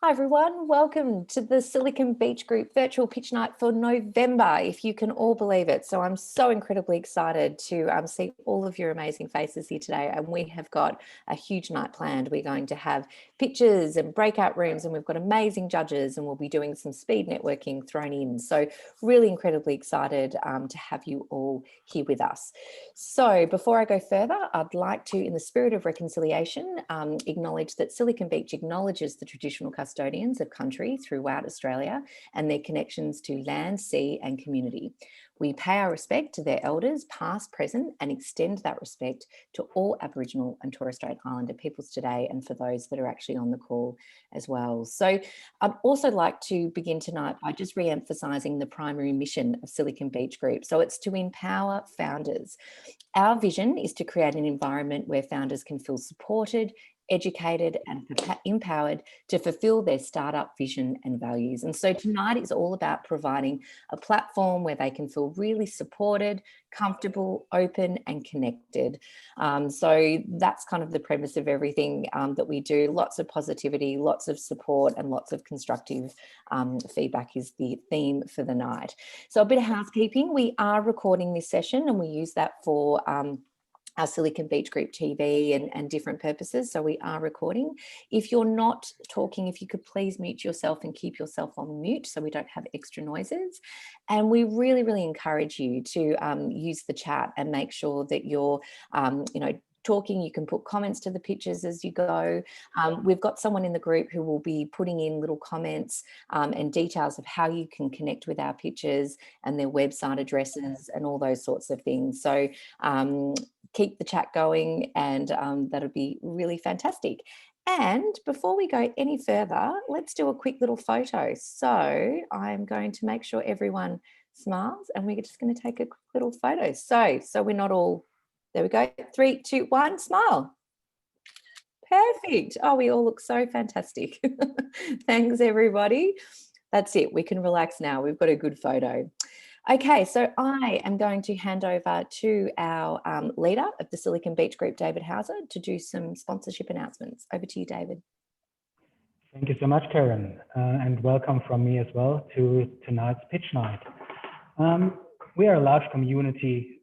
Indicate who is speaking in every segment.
Speaker 1: Hi everyone, welcome to the Silicon Beach Group virtual pitch night for November, if you can all believe it. So I'm so incredibly excited to see all of your amazing faces here today, and we have got a huge night planned. We're going to have pitches and breakout rooms, and we've got amazing judges, and we'll be doing some speed networking thrown in. So really incredibly excited to have you all here with us. So before I go further, I'd like to, in the spirit of reconciliation, acknowledge that Silicon Beach acknowledges the traditional custodians of country throughout Australia and their connections to land, sea and community. We pay our respect to their elders, past, present, and extend that respect to all Aboriginal and Torres Strait Islander peoples today, and for those that are actually on the call as well. So I'd also like to begin tonight by just re-emphasising the primary mission of Silicon Beach Group. So it's to empower founders. Our vision is to create an environment where founders can feel supported, educated and empowered to fulfill their startup vision and values. And so tonight is all about providing a platform where they can feel really supported, comfortable, open and connected. So that's kind of the premise of everything that we do. Lots of positivity, lots of support and lots of constructive feedback is the theme for the night. So a bit of housekeeping. We are recording this session and we use that for our Silicon Beach Group TV and different purposes. So we are recording. If you're not talking, if you could please mute yourself and keep yourself on mute so we don't have extra noises. And we really, really encourage you to use the chat and make sure that you're, talking. You can put comments to the pictures as you go. We've got someone in the group who will be putting in little comments and details of how you can connect with our pitches and their website addresses and all those sorts of things. So keep the chat going and that'll be really fantastic. And before we go any further, let's do a quick little photo. So I'm going to make sure everyone smiles and we're just going to take a quick little photo. So we're not all, there we go. 3, 2, 1, smile. Perfect. Oh, we all look so fantastic. Thanks, everybody. That's it. We can relax now. We've got a good photo. Okay, so I am going to hand over to our leader of the Silicon Beach Group, David Hauser, to do some sponsorship announcements. Over to you, David.
Speaker 2: Thank you so much, Karen, and welcome from me as well to tonight's pitch night. We are a large community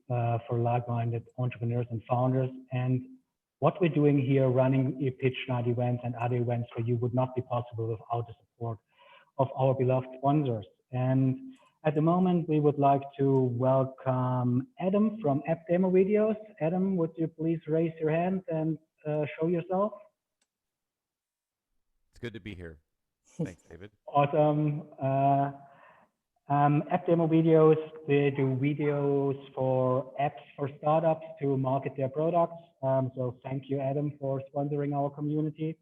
Speaker 2: for like-minded entrepreneurs and founders, and what we're doing here, running a pitch night events and other events for you, would not be possible without the support of our beloved sponsors. And at the moment, we would like to welcome Adam from AppDemo Videos. Adam, would you please raise your hand and show yourself?
Speaker 3: It's good to be here. Thanks, David.
Speaker 2: Awesome. AppDemo Videos, they do videos for apps for startups to market their products. So thank you, Adam, for sponsoring our community.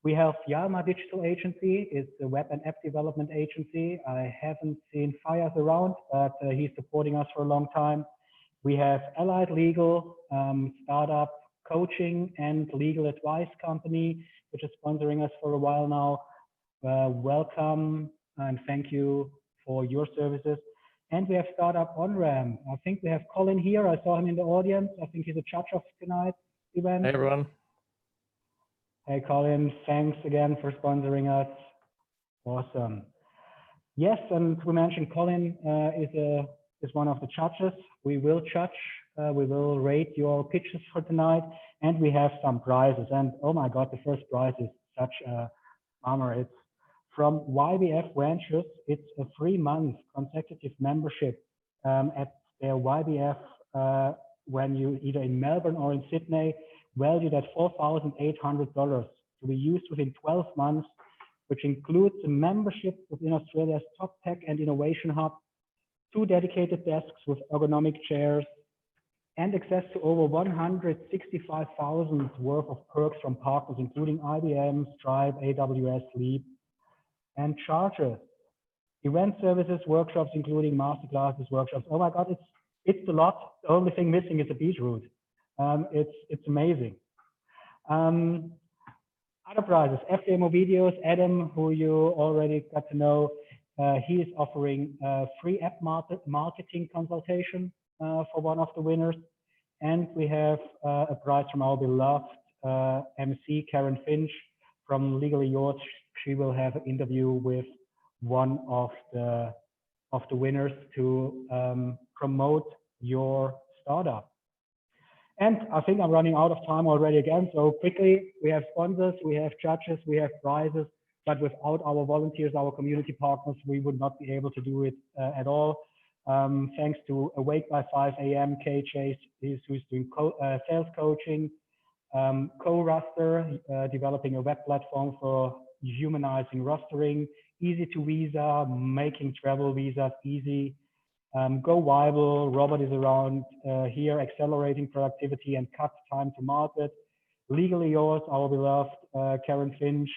Speaker 2: We have Yalma Digital Agency, it's a web and app development agency. I haven't seen Fires around, but he's supporting us for a long time. We have Allied Legal, startup coaching and legal advice company, which is sponsoring us for a while now. Welcome and thank you for your services. And we have Startup Onramp. I think we have Colin here. I saw him in the audience. I think he's a judge of tonight's event.
Speaker 4: Hey, everyone.
Speaker 2: Hey, Colin, thanks again for sponsoring us. Awesome. Yes, and we mentioned Colin is one of the judges. We will judge, we will rate your pitches for tonight, and we have some prizes. And oh my God, the first prize is such a honor. It's from YBF Ventures. It's a 3-month consecutive membership at their YBF when you either in Melbourne or in Sydney, valued at $4,800 to be used within 12 months, which includes a membership within Australia's top tech and innovation hub, 2 dedicated desks with ergonomic chairs, and access to over 165,000 worth of perks from partners, including IBM, Stripe, AWS, Leap, and chargers. Event services, workshops, including masterclasses, workshops. Oh my God, it's a lot. The only thing missing is a beetroot. It's amazing. Other prizes, AppDemo Videos, Adam, who you already got to know, he is offering a free app marketing consultation for one of the winners. And we have a prize from our beloved MC, Karen Finch, from Legally Yours. she will have an interview with one of the winners to promote your startup. And I think I'm running out of time already again. So quickly, we have sponsors, we have judges, we have prizes, but without our volunteers, our community partners, we would not be able to do it at all. Thanks to Awake by 5 a.m., KJ, who's doing sales coaching, Co-Roster, developing a web platform for humanizing rostering, Easy to Visa, making travel visas easy. Go Viable, Robert is around here, accelerating productivity and cut time to market. Legally Yours, our beloved Karen Finch,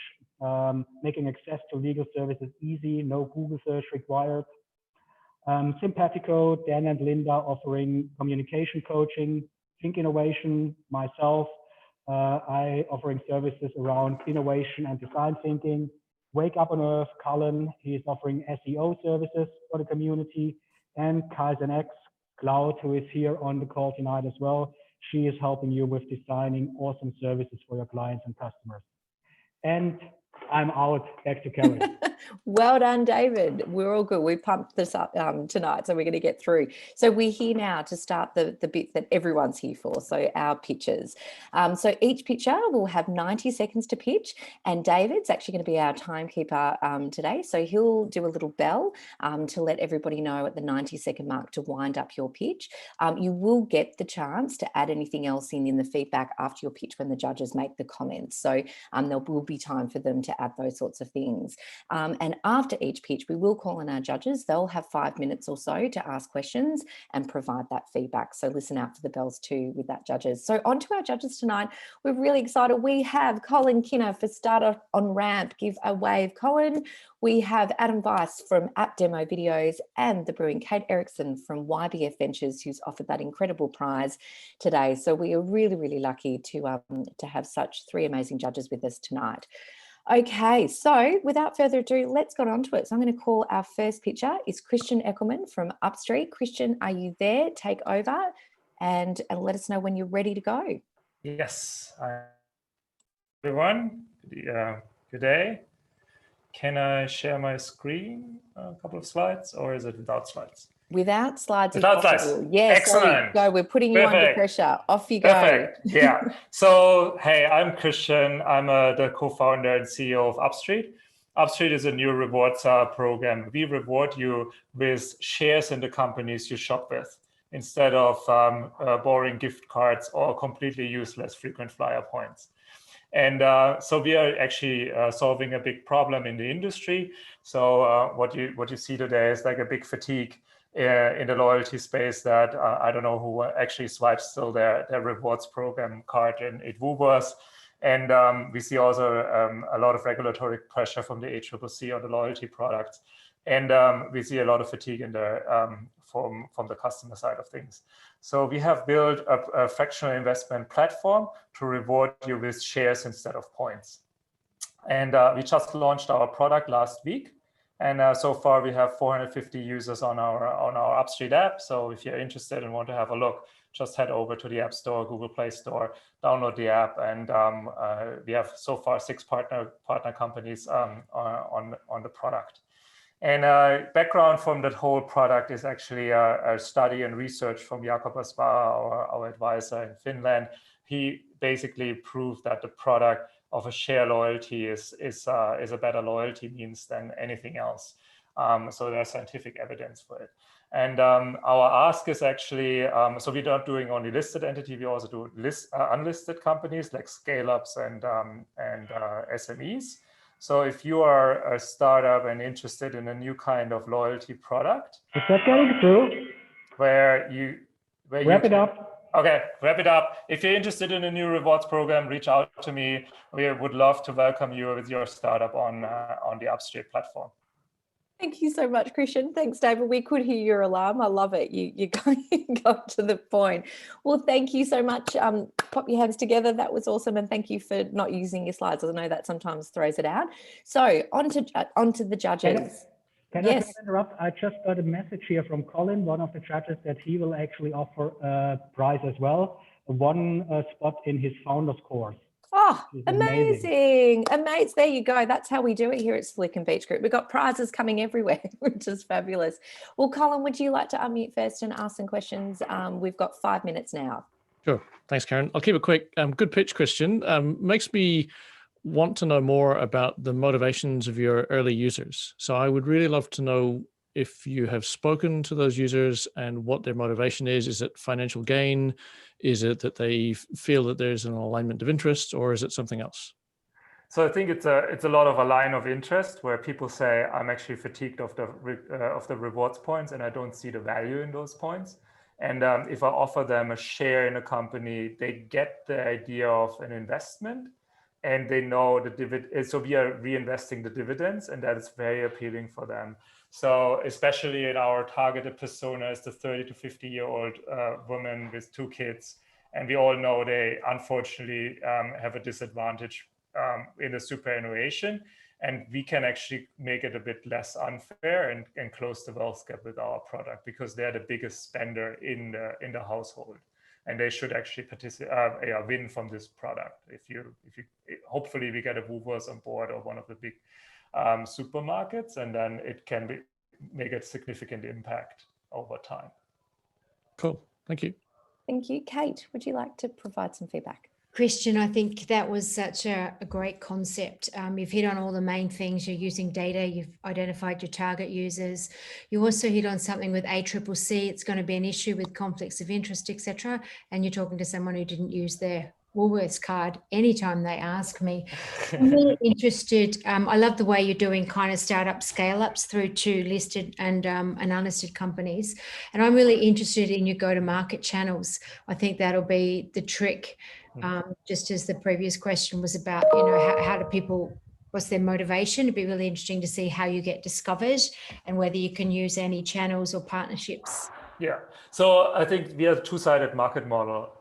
Speaker 2: making access to legal services easy, no Google search required. Simpatico, Dan and Linda offering communication coaching. Think Innovation, myself, I offering services around innovation and design thinking. Wake Up on Earth, Colin, he's offering SEO services for the community. And Kaizen X, Cloud, who is here on the call tonight as well. She is helping you with designing awesome services for your clients and customers. And I'm out. Back to Kelly.
Speaker 1: Well done, David. We're all good. We pumped this up tonight, so we're going to get through. So we're here now to start the bit that everyone's here for, so our pitches. So each pitcher will have 90 seconds to pitch, and David's actually going to be our timekeeper today. So he'll do a little bell to let everybody know at the 90-second mark to wind up your pitch. You will get the chance to add anything else in the feedback after your pitch when the judges make the comments. So there will be time for them to add those sorts of things. And after each pitch, we will call on our judges. They'll have 5 minutes or so to ask questions and provide that feedback. So listen out for the bells too with that, judges. So on to our judges tonight. We're really excited. We have Colin Kinner for Startup Onramp. Give a wave, Colin. We have Adam Weiss from AppDemo Videos and the Brewing Kate Erickson from YBF Ventures, who's offered that incredible prize today. So we are really, really lucky to have such 3 amazing judges with us tonight. Okay, so without further ado, let's get on to it. So I'm going to call our first pitcher is Christian Eckelmann from Upstreet. Christian, are you there? Take over and let us know when you're ready to go.
Speaker 4: Yes, everyone, good day. Can I share my screen, a couple of slides, or is it without slides?
Speaker 1: Without slides.
Speaker 4: Without slides.
Speaker 1: Yes.
Speaker 4: Excellent.
Speaker 1: Go. We're putting you under pressure. Off you go.
Speaker 4: Perfect. Yeah. So, hey, I'm Christian. I'm the co-founder and CEO of Upstreet. Upstreet is a new rewards program. We reward you with shares in the companies you shop with instead of boring gift cards or completely useless frequent flyer points. And so we are actually solving a big problem in the industry. So what you see today is like a big fatigue in the loyalty space that I don't know who actually swipes still their rewards program card in Woolworths. And we see also a lot of regulatory pressure from the ACCC on the loyalty products. And we see a lot of fatigue in the from the customer side of things. So we have built a fractional investment platform to reward you with shares instead of points. And we just launched our product last week. And so far we have 450 users on our Upstreet app. So if you're interested and want to have a look, just head over to the App Store, Google Play Store, download the app. And we have so far 6 partner companies on the product. And background from that whole product is actually a study and research from Jakob Aspa, our advisor in Finland. He basically proved that the product of a share loyalty is a better loyalty means than anything else. So there's scientific evidence for it. And our ask is actually, so we're not doing only listed entity, we also do unlisted companies like scale-ups and SMEs. So if you are a startup and interested in a new kind of loyalty product,
Speaker 2: is that getting through?
Speaker 4: Wrap
Speaker 2: it up.
Speaker 4: Okay, wrap it up. If you're interested in a new rewards program, reach out to me. We would love to welcome you with your startup on the Upstreet platform.
Speaker 1: Thank you so much, Christian. Thanks, David. We could hear your alarm. I love it. You got to the point. Well, thank you so much. Pop your hands together. That was awesome. And thank you for not using your slides. I know that sometimes throws it out. So on to the judges.
Speaker 2: Can I interrupt? I just got a message here from Colin, one of the judges, that he will actually offer a prize as well, one spot in his founder's course.
Speaker 1: Oh,
Speaker 2: She's amazing.
Speaker 1: amazing. Amazing. There you go. That's how we do it here at Silicon Beach Group. We've got prizes coming everywhere, which is fabulous. Well, Colin, would you like to unmute first and ask some questions? We've got 5 minutes now.
Speaker 5: Sure. Thanks, Karen. I'll keep it quick. Good pitch, Christian. Makes me want to know more about the motivations of your early users. So I would really love to know if you have spoken to those users and what their motivation is. Is it financial gain? Is it that they feel that there's an alignment of interest, or is it something else?
Speaker 4: So I think it's a lot of a line of interest where people say, I'm actually fatigued of the rewards points and I don't see the value in those points. And if I offer them a share in a company, they get the idea of an investment and they know the dividend. So we are reinvesting the dividends, and that is very appealing for them. So especially in our targeted persona is the 30 to 50-year-old woman with 2 kids. And we all know they unfortunately have a disadvantage in the superannuation, and we can actually make it a bit less unfair and close the wealth gap with our product, because they're the biggest spender in the household, and they should actually win from this product. If you hopefully we get a Woolworths on board or one of the big supermarkets, and then it can make a significant impact over time.
Speaker 5: Cool. Thank you.
Speaker 1: Thank you. Kate, would you like to provide some feedback?
Speaker 6: Christian, I think that was such a great concept. You've hit on all the main things. You're using data. You've identified your target users. You also hit on something with ACCC. It's going to be an issue with conflicts of interest, etc. And you're talking to someone who didn't use their Woolworths card anytime they ask me. I'm really interested. I love the way you're doing kind of startup scale-ups through to listed and unlisted companies. And I'm really interested in your go-to-market channels. I think that'll be the trick. Just as the previous question was about, you know, how do people, what's their motivation? It'd be really interesting to see how you get discovered and whether you can use any channels or partnerships.
Speaker 4: Yeah, so I think we have a two-sided market model,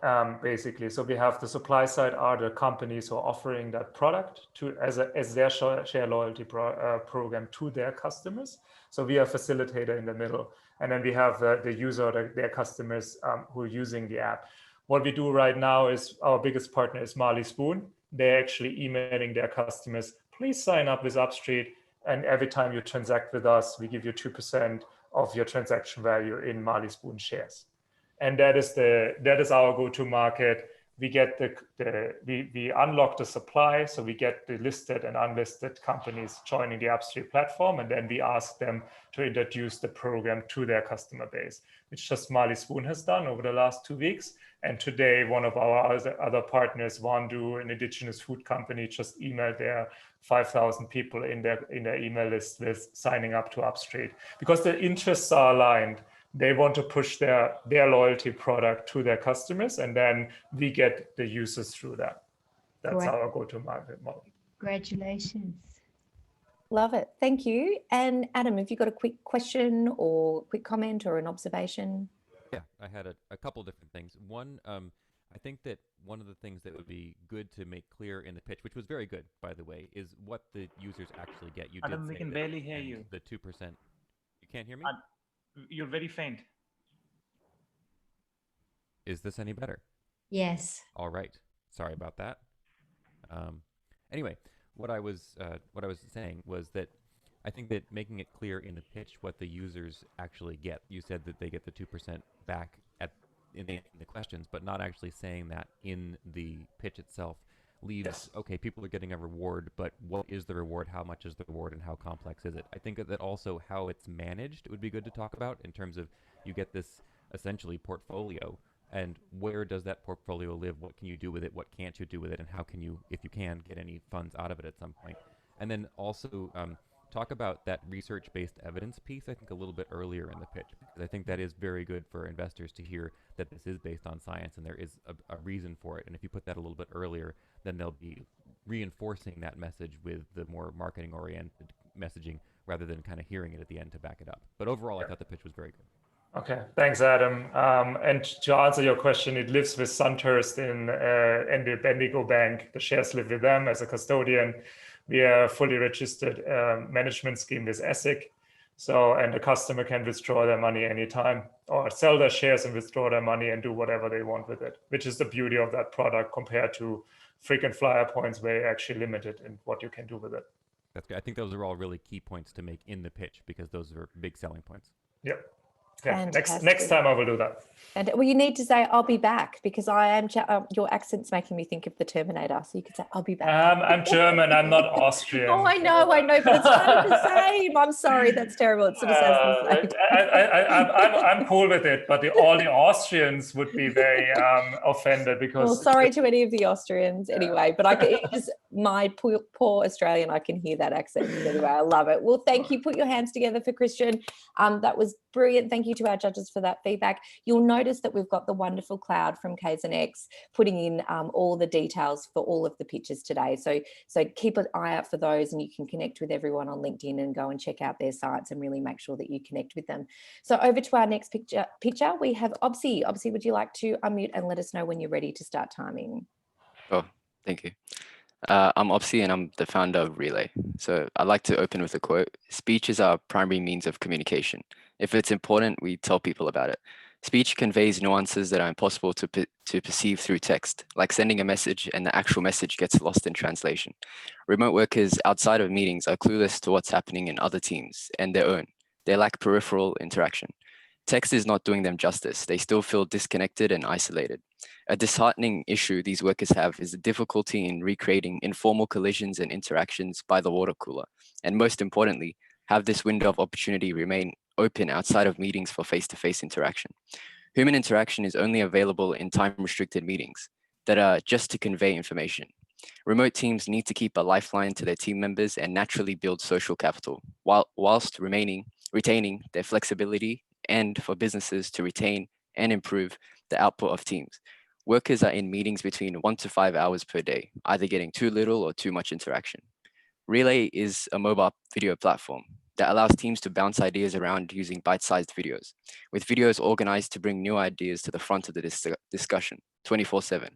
Speaker 4: basically. So we have the supply side are the companies who are offering that product as their share loyalty program to their customers. So we are a facilitator in the middle. And then we have the user, their customers who are using the app. What we do right now is our biggest partner is Marley Spoon. They're actually emailing their customers, please sign up with Upstreet. And every time you transact with us, we give you 2% of your transaction value in Marley Spoon shares. And that is our go-to market. We get we unlock the supply, so we get the listed and unlisted companies joining the Upstreet platform, and then we ask them to introduce the program to their customer base, which just Marley Spoon has done over the last 2 weeks. And today, one of our other partners, Wandu, an indigenous food company, just emailed their 5,000 people in their email list with signing up to Upstreet, because the interests are aligned. They want to push their loyalty product to their customers, and then we get the users through that. That's our go-to-market model.
Speaker 6: Congratulations.
Speaker 1: Love it. Thank you. And Adam, have you got a quick question or quick comment or an observation?
Speaker 3: Yeah, I had a couple different things. One, I think that one of the things that would be good to make clear in the pitch, which was very good, by the way, is what the users actually get. You
Speaker 7: Adam, we can barely hear you.
Speaker 3: The 2%. You can't hear me?
Speaker 7: You're very faint.
Speaker 3: Is this any better?
Speaker 6: Yes.
Speaker 3: All right. Sorry about that. Anyway, what I was saying was that I think that making it clear in the pitch what the users actually get. You said that they get the 2% back in the questions, but not actually saying that in the pitch itself leaves, okay, people are getting a reward, but what is the reward? How much is the reward, and how complex is it? I think that also how it's managed, it would be good to talk about in terms of you get this essentially portfolio, and where does that portfolio live? What can you do with it? What can't you do with it? And how can you, if you can, get any funds out of it at some point? And then also talk about that research-based evidence piece, I think, a little bit earlier in the pitch, because I think that is very good for investors to hear that this is based on science and there is a reason for it. And if you put that a little bit earlier, then they'll be reinforcing that message with the more marketing-oriented messaging rather than kind of hearing it at the end to back it up. But overall, I thought the pitch was very good.
Speaker 4: Okay, thanks, Adam. And to answer your question, it lives with Sunthurst in the Bendigo Bank. The shares live with them as a custodian. We are a fully registered management scheme with ESIC. So, and the customer can withdraw their money anytime or sell their shares and withdraw their money and do whatever they want with it, which is the beauty of that product compared to frequent flyer points very actually limited in what you can do with it.
Speaker 3: That's good. I think those are all really key points to make in the pitch because those are big selling points.
Speaker 4: Yep. Yeah. Next
Speaker 1: Fantastic.
Speaker 4: time I will do that.
Speaker 1: And well, you need to say, I'll be back, because I am, your accent's making me think of the Terminator. So you could say, I'll be back.
Speaker 4: I'm German, I'm not Austrian.
Speaker 1: Oh, I know, but it's kind of the same. I'm sorry, that's terrible. It sort of sounds the same.
Speaker 4: I'm cool with it, but all the Austrians would be very offended because.
Speaker 1: Well, sorry to any of the Austrians anyway, but it is my poor Australian. I can hear that accent anyway. I love it. Well, thank you. Put your hands together for Christian. That was brilliant. Thank you to our judges for that feedback. You'll notice that we've got the wonderful Cloud from K's&X putting in all the details for all of the pitches today. So keep an eye out for those, and you can connect with everyone on LinkedIn and go and check out their sites and really make sure that you connect with them. So over to our next pitcher, we have Obsie. Obsie, would you like to unmute and let us know when you're ready to start timing?
Speaker 8: Oh, thank you. I'm Obsie and I'm the founder of Relay. So I'd like to open with a quote. Speech is our primary means of communication. If it's important, we tell people about it. Speech conveys nuances that are impossible to perceive through text, like sending a message and the actual message gets lost in translation. Remote workers outside of meetings are clueless to what's happening in other teams and their own. They lack peripheral interaction. Text is not doing them justice. They still feel disconnected and isolated. A disheartening issue these workers have is the difficulty in recreating informal collisions and interactions by the water cooler. And most importantly, have this window of opportunity remain open outside of meetings for face-to-face interaction. Human interaction is only available in time-restricted meetings that are just to convey information. Remote teams need to keep a lifeline to their team members and naturally build social capital, whilst retaining their flexibility, and for businesses to retain and improve the output of teams. Workers are in meetings between 1 to 5 hours per day, either getting too little or too much interaction. Relay is a mobile video platform that allows teams to bounce ideas around using bite-sized videos, with videos organized to bring new ideas to the front of the discussion 24/7.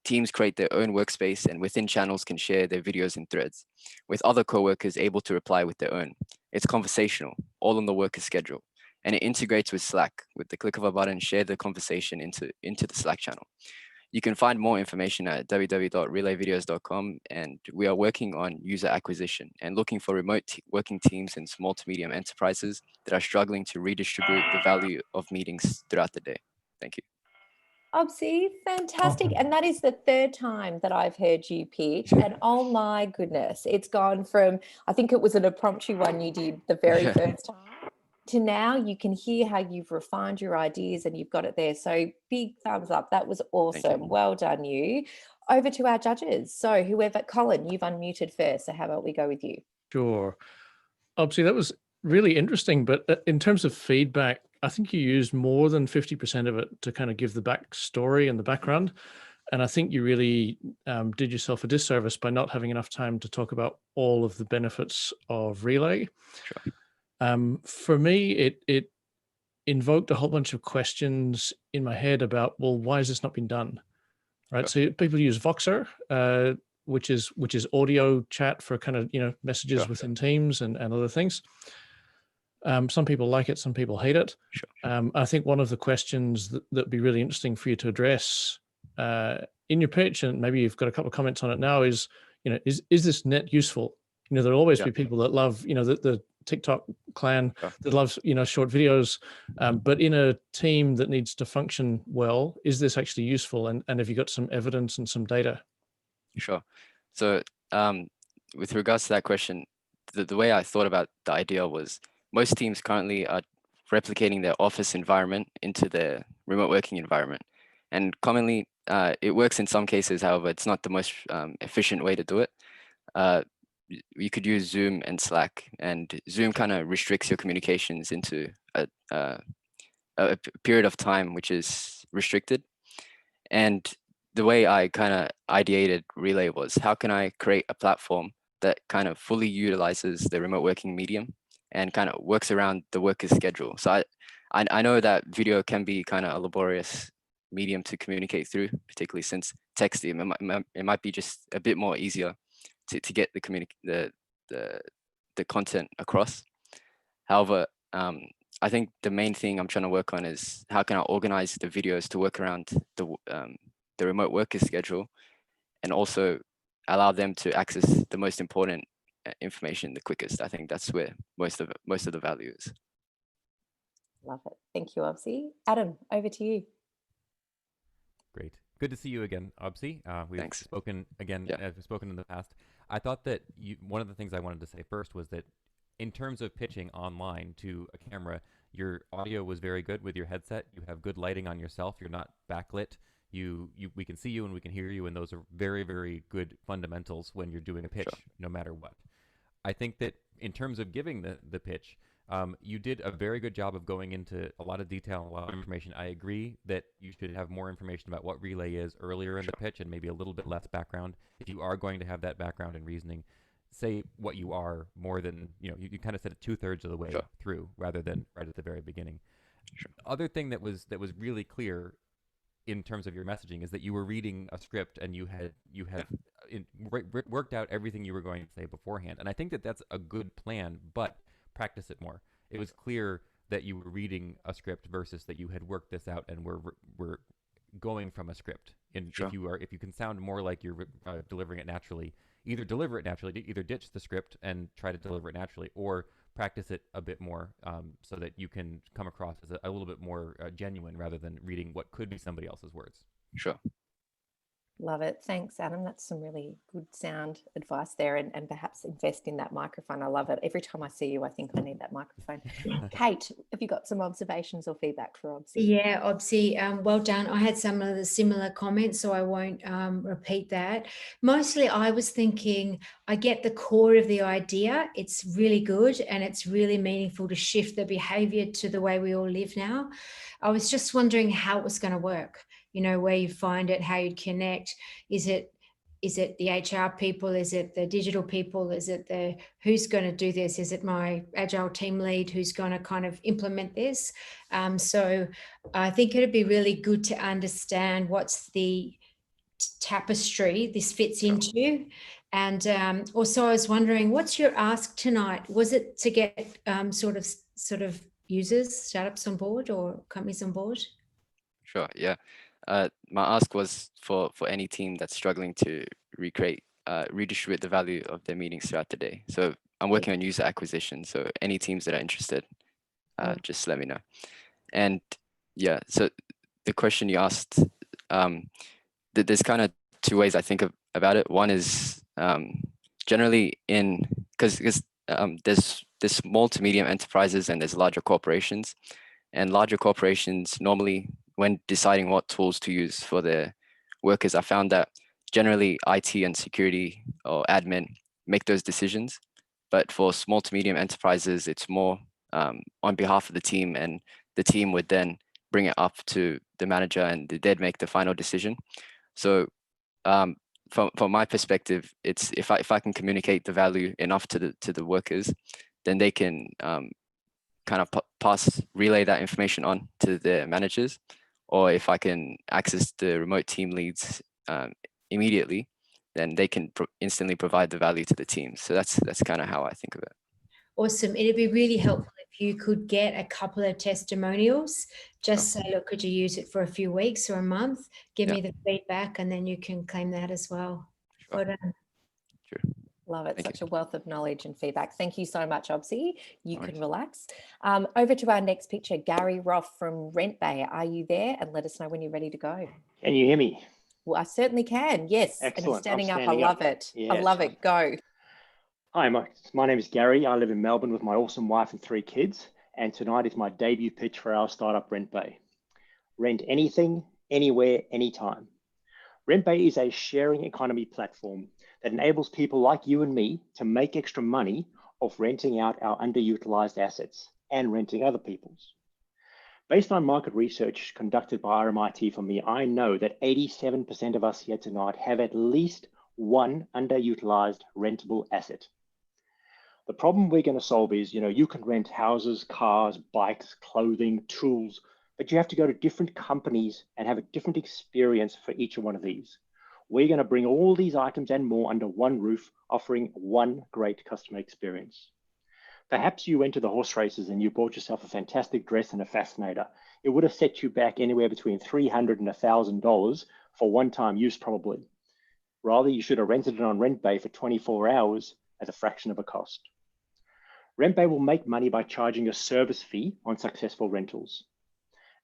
Speaker 8: Teams create their own workspace and within channels can share their videos in threads, with other co-workers able to reply with their own. It's conversational, all on the worker's schedule, and it integrates with Slack. With the click of a button, share the conversation into the Slack channel. You can find more information at www.relayvideos.com, and we are working on user acquisition and looking for remote working teams in small to medium enterprises that are struggling to redistribute the value of meetings throughout the day. Thank you.
Speaker 1: Obsie, fantastic. And that is the third time that I've heard you pitch. And oh my goodness, it's gone from, I think it was an impromptu one you did the very first time, to now you can hear how you've refined your ideas and you've got it there. So big thumbs up. That was awesome. Well done, you. Over to our judges. So whoever, Colin, you've unmuted first. So how about we go with you?
Speaker 5: Sure. Obviously, that was really interesting. But in terms of feedback, I think you used more than 50% of it to kind of give the backstory and the background. And I think you really did yourself a disservice by not having enough time to talk about all of the benefits of Relay.
Speaker 8: Sure.
Speaker 5: For me, it invoked a whole bunch of questions in my head about, well, why has this not been done? Right. Sure. So people use Voxer, which is audio chat for kind of, messages within Teams and other things. Some people like it, some people hate it. Sure. I think one of the questions that'd be really interesting for you to address in your pitch, and maybe you've got a couple of comments on it now, is, is this net useful? There'll always be people that love, the TikTok clan that loves, short videos, but in a team that needs to function well, is this actually useful? And have you got some evidence and some data?
Speaker 8: Sure. So with regards to that question, the way I thought about the idea was most teams currently are replicating their office environment into their remote working environment. And commonly it works in some cases, however, it's not the most efficient way to do it. You could use Zoom and Slack, and Zoom kind of restricts your communications into a period of time which is restricted. And the way I kind of ideated Relay was, how can I create a platform that kind of fully utilizes the remote working medium and kind of works around the worker's schedule? So I know that video can be kind of a laborious medium to communicate through, particularly since texting, it might be just a bit more easier to get the content across. However, I think the main thing I'm trying to work on is how can I organize the videos to work around the remote worker schedule, and also allow them to access the most important information the quickest. I think that's where most of the value is.
Speaker 1: Love it. Thank you, Obsie. Adam, over to you.
Speaker 3: Great. Good to see you again, Obsie. We've
Speaker 8: Thanks.
Speaker 3: spoken again,
Speaker 8: Yeah.
Speaker 3: as we've spoken in the past. I thought that one of the things I wanted to say first was that in terms of pitching online to a camera, your audio was very good with your headset. You have good lighting on yourself. You're not backlit. We can see you and we can hear you, and those are very, very good fundamentals when you're doing a pitch,
Speaker 8: Sure.
Speaker 3: no matter what. I think that in terms of giving the pitch, you did a very good job of going into a lot of detail and a lot of information. I agree that you should have more information about what Relay is earlier in the pitch and maybe a little bit less background. If you are going to have that background and reasoning, say what you are more than, you kind of said it 2/3 of the way
Speaker 8: Sure.
Speaker 3: through rather than right at the very beginning.
Speaker 8: Sure.
Speaker 3: Other thing that was really clear in terms of your messaging is that you were reading a script and you had worked out everything you were going to say beforehand. And I think that that's a good plan, but practice it more. It was clear that you were reading a script versus that you had worked this out and were going from a script. And
Speaker 8: Sure.
Speaker 3: if you can sound more like you're delivering it naturally, either deliver it naturally, either ditch the script and try to deliver it naturally, or practice it a bit more so that you can come across as a little bit more genuine rather than reading what could be somebody else's words.
Speaker 8: Sure.
Speaker 1: Love it. Thanks, Adam. That's some really good sound advice there, and perhaps invest in that microphone. I love it. Every time I see you, I think I need that microphone. Kate, have you got some observations or feedback for Obsie?
Speaker 6: Yeah, Obsie, well done. I had some of the similar comments, so I won't repeat that. Mostly I was thinking, I get the core of the idea. It's really good and it's really meaningful to shift the behavior to the way we all live now. I was just wondering how it was going to work, where you find it, how you'd connect. Is it the HR people? Is it the digital people? Is it who's going to do this? Is it my agile team lead who's going to kind of implement this? So I think it'd be really good to understand what's the tapestry this fits into. And also I was wondering, what's your ask tonight? Was it to get sort of users, startups on board or companies on board?
Speaker 8: Sure. Yeah. My ask was for any team that's struggling to redistribute the value of their meetings throughout the day. So I'm working on user acquisition. So any teams that are interested, just let me know. And yeah, so the question you asked, there's kind of two ways I think about it. One is generally because there's small to medium enterprises and there's larger corporations, and larger corporations normally, when deciding what tools to use for their workers, I found that generally IT and security or admin make those decisions. But for small to medium enterprises, it's more on behalf of the team, and the team would then bring it up to the manager and they'd make the final decision. So from my perspective, it's if I can communicate the value enough to the workers, then they can kind of relay that information on to their managers. Or if I can access the remote team leads immediately, then they can instantly provide the value to the team. So that's kind of how I think of it.
Speaker 6: Awesome. It'd be really helpful if you could get a couple of testimonials. Just say, look, could you use it for a few weeks or a month? Give me the feedback, and then you can claim that as well.
Speaker 8: Sure.
Speaker 6: Well done.
Speaker 8: Sure.
Speaker 1: Love it.
Speaker 8: Thank
Speaker 1: Such a wealth of knowledge and feedback. Thank you so much, Obsie. You
Speaker 8: No
Speaker 1: can
Speaker 8: worries.
Speaker 1: relax. Over to our next picture, Gary Roff from RentBay. Are you there? And let us know when you're ready to go.
Speaker 9: Can you hear me?
Speaker 1: Well, I certainly can. Yes.
Speaker 9: Excellent.
Speaker 1: And you're standing
Speaker 9: I'm
Speaker 1: up.
Speaker 9: standing
Speaker 1: I love
Speaker 9: up.
Speaker 1: it. I
Speaker 9: Yes.
Speaker 1: love it. Go.
Speaker 9: Hi, my name is Gary. I live in Melbourne with my awesome wife and 3 kids. And tonight is my debut pitch for our startup RentBay. Rent anything, anywhere, anytime. RentBay is a sharing economy platform that enables people like you and me to make extra money off renting out our underutilized assets and renting other people's. Based on market research conducted by RMIT for me, I know that 87% of us here tonight have at least one underutilized rentable asset. The problem we're going to solve is, you can rent houses, cars, bikes, clothing, tools, but you have to go to different companies and have a different experience for each one of these. We're going to bring all these items and more under one roof, offering one great customer experience. Perhaps you went to the horse races and you bought yourself a fantastic dress and a fascinator. It would have set you back anywhere between $300 and $1,000 for one-time use probably. Rather, you should have rented it on RentBay for 24 hours at a fraction of a cost. RentBay will make money by charging a service fee on successful rentals.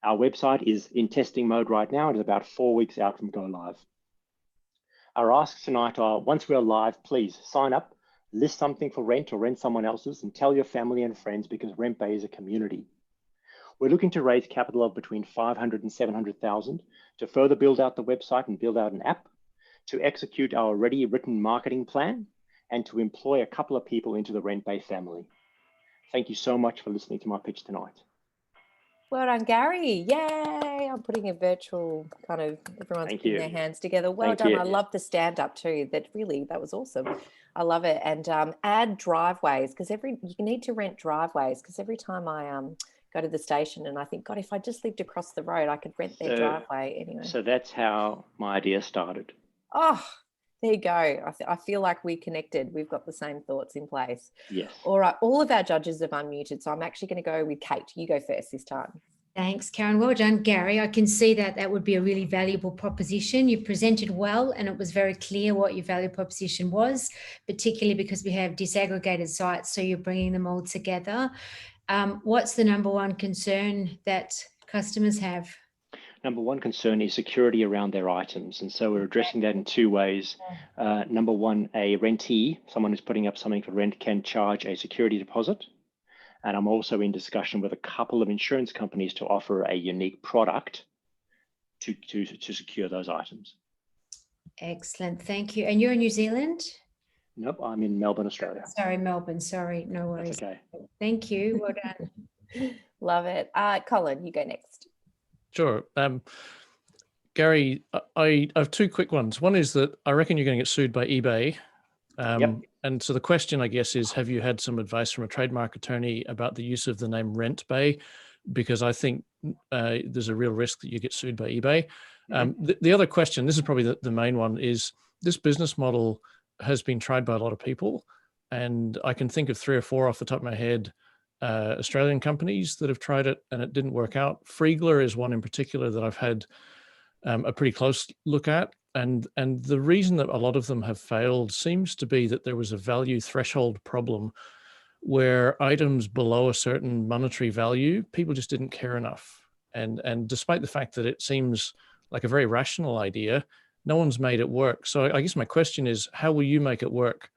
Speaker 9: Our website is in testing mode right now. It is about 4 weeks out from go live. Our asks tonight are, once we're live, please sign up, list something for rent or rent someone else's, and tell your family and friends, because RentBay is a community. We're looking to raise capital of between 500 and 700,000 to further build out the website and build out an app, to execute our already written marketing plan, and to employ a couple of people into the RentBay family. Thank you so much for listening to my pitch tonight.
Speaker 1: Well done, Gary. Yay. I'm putting a virtual kind of, everyone's putting their hands together. Well done. I love the stand up too. That was awesome. I love it. And add driveways, because you need to rent driveways, because every time I go to the station and I think, God, if I just lived across the road, I could rent their driveway anyway.
Speaker 9: So that's how my idea started.
Speaker 1: Oh, there you go. I feel like we connected. We've got the same thoughts in place.
Speaker 9: Yes.
Speaker 1: All right. All of our judges have unmuted. So I'm actually going to go with Kate. You go first this time.
Speaker 6: Thanks, Karen. Well done, Gary. I can see that would be a really valuable proposition. You presented well, and it was very clear what your value proposition was, particularly because we have disaggregated sites, so you're bringing them all together. What's the number one concern that customers have?
Speaker 9: Number one concern is security around their items. And so we're addressing that in two ways. Number one, a rentee, someone who's putting up something for rent, can charge a security deposit. And I'm also in discussion with a couple of insurance companies to offer a unique product to secure those items.
Speaker 6: Excellent, thank you. And you're in New Zealand?
Speaker 9: Nope, I'm in Melbourne, Australia.
Speaker 6: Sorry, Melbourne, sorry, no worries.
Speaker 9: That's okay.
Speaker 6: Thank you, well done.
Speaker 1: Love it. Colin, you go next.
Speaker 5: Sure. Gary, I have two quick ones. One is that I reckon you're going to get sued by eBay. And so the question, I guess, is, have you had some advice from a trademark attorney about the use of the name RentBay? Because I think there's a real risk that you get sued by eBay. The other question, this is probably the main one, is this business model has been tried by a lot of people. And I can think of 3 or 4 off the top of my head, Australian companies that have tried it and it didn't work out. Freegler is one in particular that I've had a pretty close look at. And the reason that a lot of them have failed seems to be that there was a value threshold problem where items below a certain monetary value, people just didn't care enough. And despite the fact that it seems like a very rational idea, no one's made it work. So I guess my question is, how will you make it work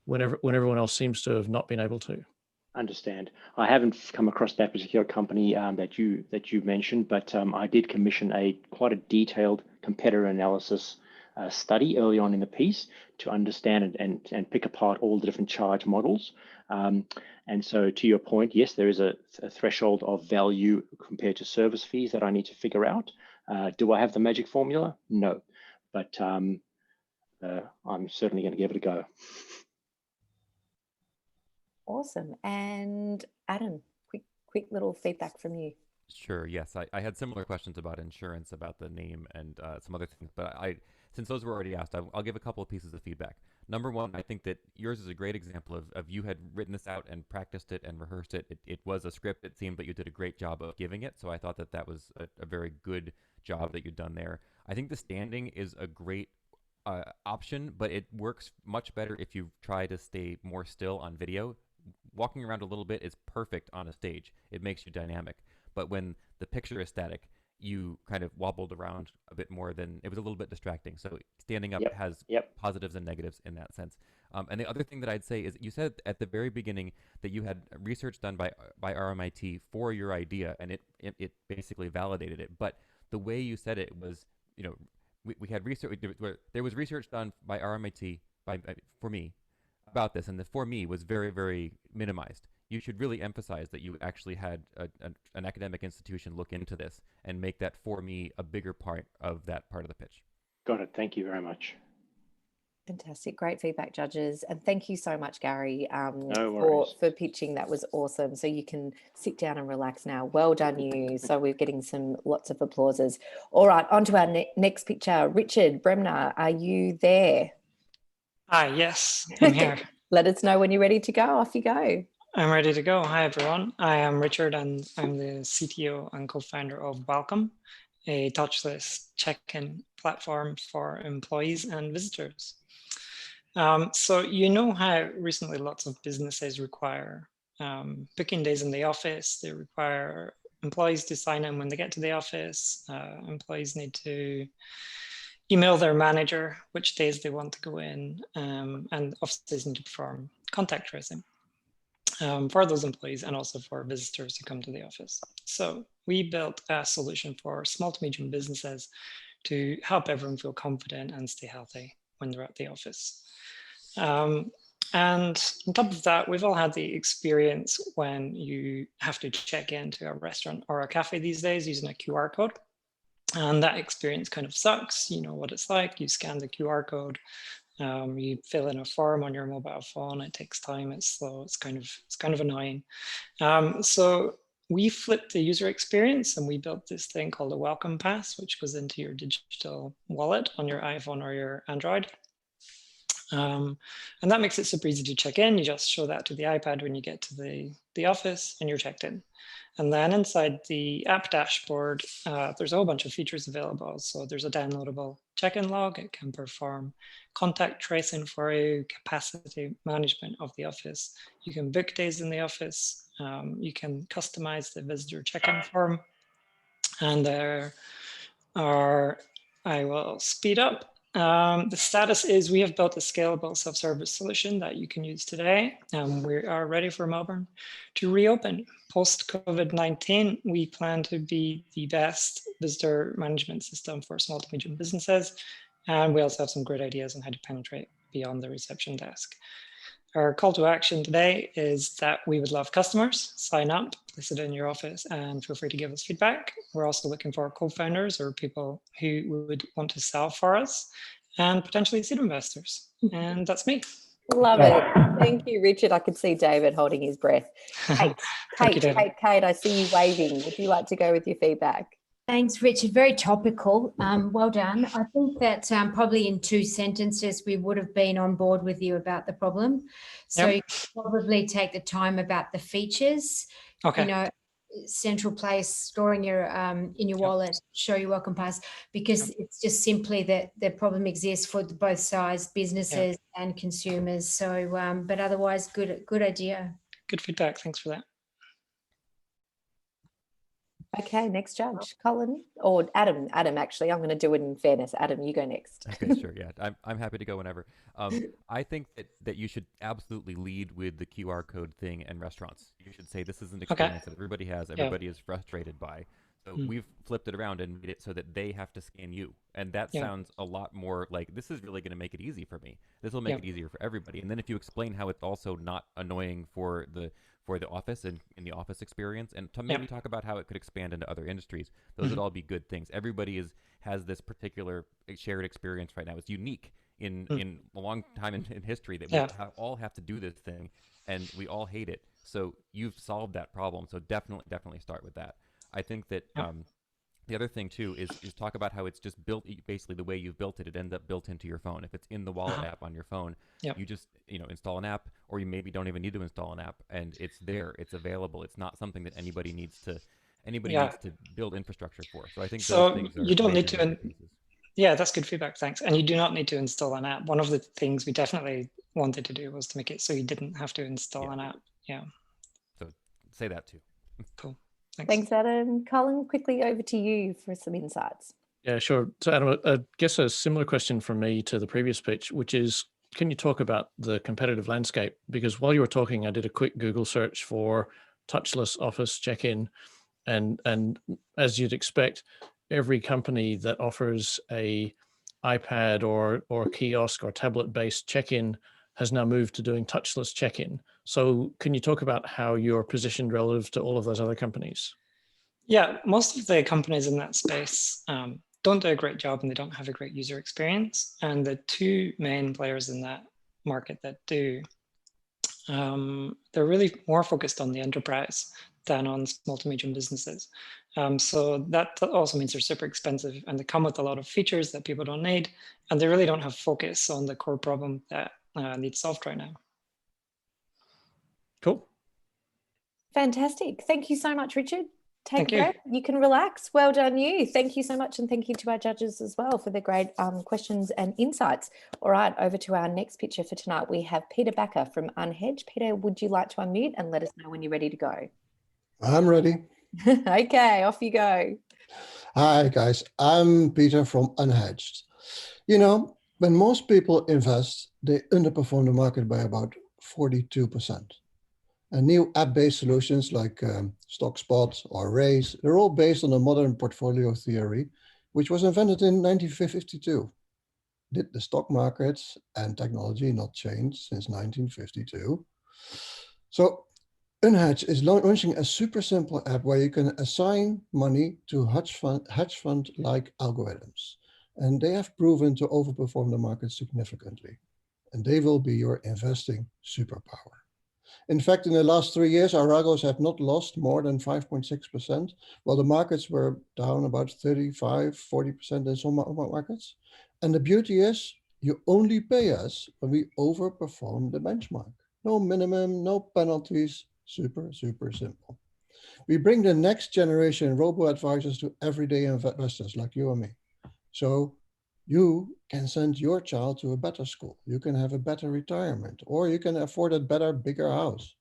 Speaker 5: when everyone else seems to have not been able to?
Speaker 9: Understand. I haven't come across that particular company that you mentioned, but I did commission quite a detailed competitor analysis study early on in the piece to understand and pick apart all the different charge models. And so to your point, yes, there is a threshold of value compared to service fees that I need to figure out. Do I have the magic formula? No, but I'm certainly going to give it a go.
Speaker 1: Awesome. And Adam, quick little feedback from you.
Speaker 3: Sure. Yes, I had similar questions about insurance, about the name, and some other things. But since those were already asked, I'll give a couple of pieces of feedback. Number one, I think that yours is a great example of you had written this out and practiced it and rehearsed it. It was a script, it seemed, but you did a great job of giving it. So I thought that was a very good job that you'd done there. I think the standing is a great option, but it works much better if you try to stay more still on video. Walking around a little bit is perfect on a stage. It makes you dynamic. But when the picture is static, you kind of wobbled around a bit more than, it was a little bit distracting. So standing up has positives and negatives in that sense. And the other thing that I'd say is, you said at the very beginning that you had research done by RMIT for your idea, and it basically validated it. But the way you said it was, we had research, there was research done by RMIT for me about this, and the for me was very, very minimized. You should really emphasize that you actually had an academic institution look into this and make that for me a bigger part of that part of the pitch.
Speaker 9: Got it. Thank you very much.
Speaker 1: Fantastic. Great feedback, judges. And thank you so much, Gary,
Speaker 9: no
Speaker 1: for pitching. That was awesome. So you can sit down and relax now. Well done, you. So we're getting lots of applauses. All right, on to our next picture. Richard Bremner, are you there?
Speaker 10: Yes, I'm here.
Speaker 1: Let us know when you're ready to go. Off you go.
Speaker 10: I'm ready to go. Hi, everyone. I am Richard, and I'm the CTO and co-founder of Wellcome. a touchless check-in platform for employees and visitors. So you know how recently lots of businesses require booking days in the office. They require employees to sign in when they get to the office. Employees need to email their manager which days they want to go in, and offices need to perform contact tracing for those employees and also for visitors who come to the office. So we built a solution for small to medium businesses to help everyone feel confident and stay healthy when they're at the office. And on top of that, we've all had the experience when you have to check into a restaurant or a cafe these days using a QR code. And that experience kind of sucks. You know what it's like. You scan the QR code, you fill in a form on your mobile phone. It takes time. It's slow. It's kind of annoying. So we flipped the user experience and we built this thing called a Welcome Pass, which goes into your digital wallet on your iPhone or your Android. And that makes it super easy to check in. You just show that to the iPad when you get to the office and you're checked in. And then inside the app dashboard, there's a whole bunch of features available. So there's a downloadable check-in log. It can perform contact tracing for you, capacity management of the office. You can book days in the office. You can customize the visitor check-in form. And there are, I will speed up. The status is we have built a scalable self-service solution that you can use today. We are ready for Melbourne to reopen. Post-COVID-19, we plan to be the best visitor management system for small to medium businesses. And we also have some great ideas on how to penetrate beyond the reception desk. Our call to action today is that we would love customers. Sign up, place it in your office, and feel free to give us feedback. We're also looking for co-founders or people who would want to sell for us, and potentially seed investors. And that's me.
Speaker 1: Love it. Thank you, Richard. I could see David holding his breath. Kate, I see you waving. Would you like to go with your feedback?
Speaker 6: Thanks, Richard. Very topical. Well done. I think that probably in 2 sentences, we would have been on board with you about the problem. So you probably take the time about the features, you know, central place, storing your in your wallet, show your welcome pass, because it's just simply that the problem exists for both sides, businesses and consumers. So, but otherwise, good idea.
Speaker 10: Good feedback. Thanks for that.
Speaker 1: Okay, next judge, Colin or Adam. Adam, actually, I'm going to do it in fairness. Adam, you go next.
Speaker 3: Okay, sure. Yeah, I'm happy to go whenever. I think that you should absolutely lead with the QR code thing and restaurants. You should say this is an experience that everybody has, everybody is frustrated by. So we've flipped it around and made it so that they have to scan you. And that sounds a lot more like this is really going to make it easy for me. This will make it easier for everybody. And then if you explain how it's also not annoying for the office and in the office experience, and to maybe talk about how it could expand into other industries, those would all be good things. Everybody has this particular shared experience right now. It's unique in a long time in history that we all have to do this thing, and we all hate it. So you've solved that problem. So definitely start with that. I think that the other thing too is talk about how it's just built basically the way you've built it. It ends up built into your phone. If it's in the wallet app on your phone, you just install an app, or you maybe don't even need to install an app, and it's there. It's available. It's not something that anybody needs to build infrastructure for. So I think those things are
Speaker 10: you don't need to.
Speaker 3: pieces.
Speaker 10: Yeah, that's good feedback. Thanks. And you do not need to install an app. One of the things we definitely wanted to do was to make it so you didn't have to install an app. Yeah.
Speaker 3: So say that too.
Speaker 10: Cool.
Speaker 1: Thanks, Adam. Colin, quickly over to you for some insights.
Speaker 5: Yeah, sure. So Adam, I guess a similar question from me to the previous pitch, which is, can you talk about the competitive landscape? Because while you were talking, I did a quick Google search for touchless office check-in, and as you'd expect, every company that offers a iPad or kiosk or tablet-based check-in has now moved to doing touchless check-in. So can you talk about how you're positioned relative to all of those other companies?
Speaker 10: Yeah, most of the companies in that space don't do a great job, and they don't have a great user experience. And the 2 main players in that market that do, they're really more focused on the enterprise than on small to medium businesses. So that also means they're super expensive, and they come with a lot of features that people don't need, and they really don't have focus on the core problem that needs solved right now.
Speaker 5: Cool.
Speaker 1: Fantastic. Thank you so much, Richard. Take
Speaker 10: Thank
Speaker 1: a
Speaker 10: you.
Speaker 1: breath. You can relax. Well done, you. Thank you so much. And thank you to our judges as well for the great questions and insights. All right, over to our next picture for tonight. We have Peter Bakker from Unhedged. Peter, would you like to unmute and let us know when you're ready to go?
Speaker 11: I'm ready.
Speaker 1: Okay, off you go.
Speaker 11: Hi, guys. I'm Peter from Unhedged. You know, when most people invest, they underperform the market by about 42%. And new app-based solutions like StockSpot or Raise, they're all based on a modern portfolio theory, which was invented in 1952. Did the stock markets and technology not change since 1952? So Unhedged is launching a super simple app where you can assign money to hedge fund-like algorithms. And they have proven to overperform the market significantly. And they will be your investing superpower. In fact, in the last 3 years, our algos have not lost more than 5.6%, while the markets were down about 35, 40% in some markets. And the beauty is, you only pay us when we overperform the benchmark. No minimum, no penalties, super, super simple. We bring the next generation robo-advisors to everyday investors like you and me. So you can send your child to a better school. You can have a better retirement, or you can afford a better, bigger house.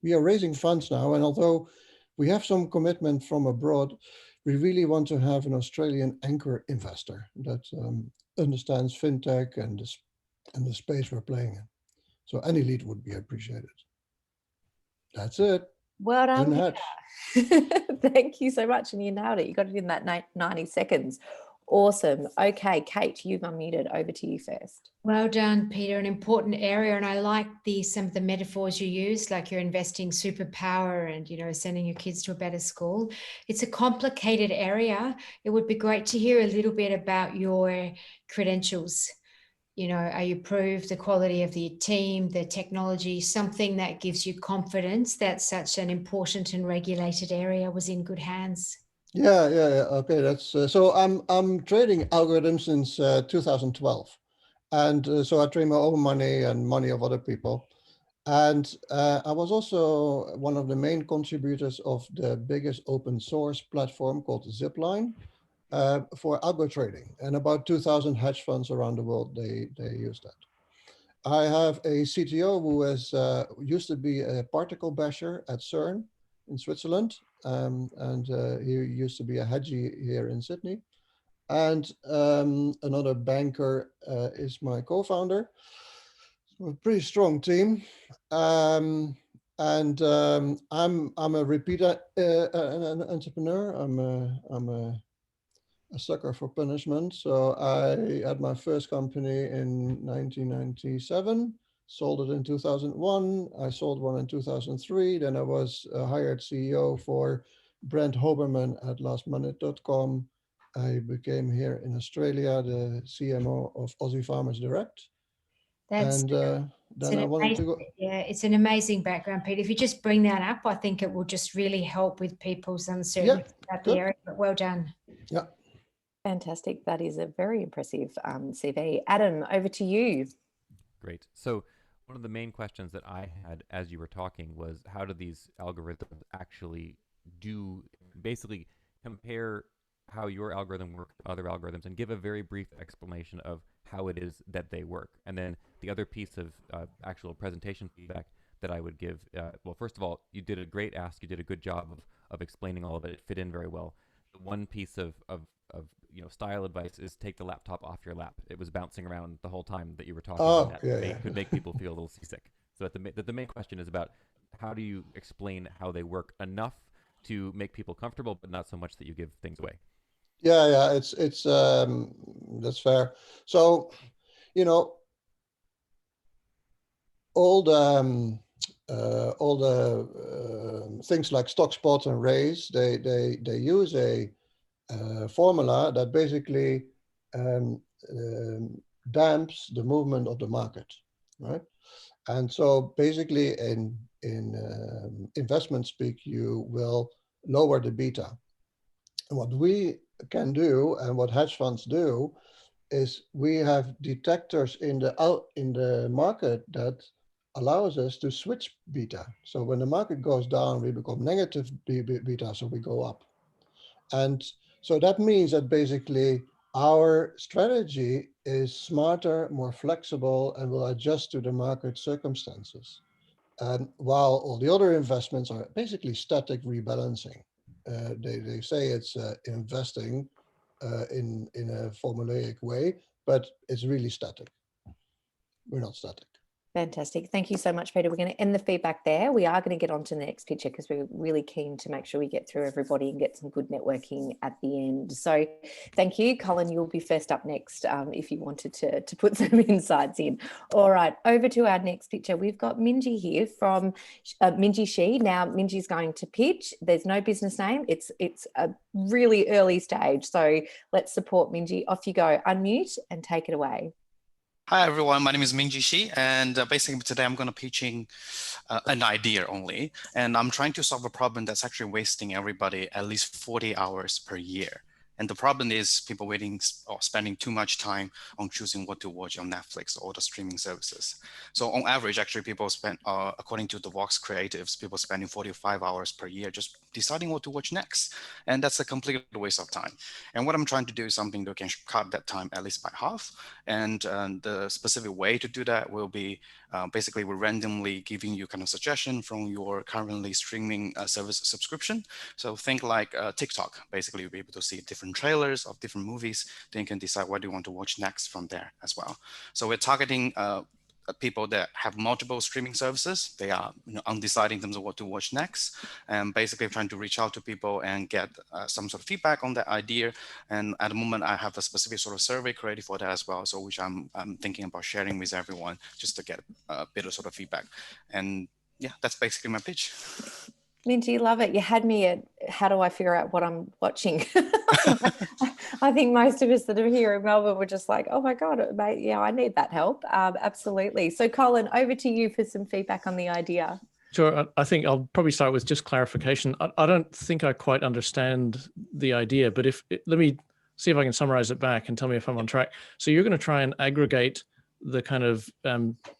Speaker 11: We are raising funds now, and although we have some commitment from abroad, we really want to have an Australian anchor investor that understands fintech and the space we're playing in. So any lead would be appreciated. That's it.
Speaker 1: Well done,
Speaker 11: Unhedged.
Speaker 1: Thank you so much. And you nailed it. You got it in that 90 seconds. Awesome. Okay, Kate, you've unmuted. Over to you first.
Speaker 6: Well done, Peter. An important area, and I like some of the metaphors you use, like you're investing superpower and sending your kids to a better school. It's a complicated area. It would be great to hear a little bit about your credentials. Are you proved the quality of the team, the technology, something that gives you confidence that such an important and regulated area was in good hands?
Speaker 11: Yeah. Okay, that's so. I'm trading algorithms since 2012, and so I trade my own money and money of other people. And I was also one of the main contributors of the biggest open source platform called Zipline for algo trading. And about 2,000 hedge funds around the world they use that. I have a CTO who used to be a particle basher at CERN in Switzerland. And he used to be a hedgie here in Sydney. And another banker is my co-founder. So a pretty strong team. I'm a repeat an entrepreneur. I'm a sucker for punishment. So I had my first company in 1997. Sold it in 2001. I sold one in 2003. Then I was a hired CEO for Brent Hoberman at lastminute.com. I became here in Australia the CMO of Aussie Farmers Direct. Then I wanted to go.
Speaker 6: Yeah, it's an amazing background, Peter. If you just bring that up, I think it will just really help with people's uncertainty about the area. But well done.
Speaker 11: Yeah.
Speaker 1: Fantastic. That is a very impressive CV. Adam, over to you.
Speaker 3: Great. So one of the main questions that I had as you were talking was, how do these algorithms actually basically compare how your algorithm works with other algorithms, and give a very brief explanation of how it is that they work. And then the other piece of actual presentation feedback that I would give, well, first of all, you did a great ask. You did a good job of explaining all of it. It fit in very well. The one piece of style advice is take the laptop off your lap. It was bouncing around the whole time that you were talking.
Speaker 11: Oh,
Speaker 3: Could make people feel a little seasick. So the main question is about, how do you explain how they work enough to make people comfortable, but not so much that you give things away?
Speaker 11: Yeah, it's that's fair. So, all the things like StockSpot and Raise, they use a formula that basically damps the movement of the market, right? And so basically in investment speak, you will lower the beta. And what we can do, and what hedge funds do, is we have detectors in the market that allows us to switch beta. So when the market goes down, we become negative beta, so we go up. And so that means that basically our strategy is smarter, more flexible, and will adjust to the market circumstances. While all the other investments are basically static rebalancing. They say it's investing in a formulaic way, but it's really static. We're not static.
Speaker 1: Fantastic. Thank you so much, Peter. We're going to end the feedback there. We are going to get on to the next picture because we're really keen to make sure we get through everybody and get some good networking at the end. So thank you. Colin, you'll be first up next if you wanted to put some insights in. All right, over to our next picture. We've got Minjie here from Minjie She. Now, Minjie's going to pitch. There's no business name. It's a really early stage. So let's support Minjie. Off you go. Unmute and take it away.
Speaker 12: Hi everyone, my name is Minjie Shi, and basically today I'm going to pitching an idea only, and I'm trying to solve a problem that's actually wasting everybody at least 40 hours per year. And the problem is people waiting or spending too much time on choosing what to watch on Netflix or the streaming services. So on average, actually people spend, according to the Vox creatives, people spending 45 hours per year just deciding what to watch next. And that's a complete waste of time. And what I'm trying to do is something that can cut that time at least by half. And the specific way to do that will be basically we're randomly giving you kind of suggestion from your currently streaming service subscription. So think like TikTok, basically you'll be able to see different trailers of different movies, then you can decide what you want to watch next from there as well. So we're targeting people that have multiple streaming services. They are undecided in terms of what to watch next, and basically trying to reach out to people and get some sort of feedback on that idea. And at the moment, I have a specific sort of survey created for that as well, so which I'm thinking about sharing with everyone just to get a bit of sort of feedback. And yeah, that's basically my pitch.
Speaker 1: Minjie, love it. You had me at how do I figure out what I'm watching? I think most of us that are here in Melbourne were just like, oh my God, mate, yeah, I need that help. Absolutely. So Colin, over to you for some feedback on the idea.
Speaker 5: Sure. I think I'll probably start with just clarification. I don't think I quite understand the idea, but let me see if I can summarize it back and tell me if I'm on track. So you're going to try and aggregate the kind of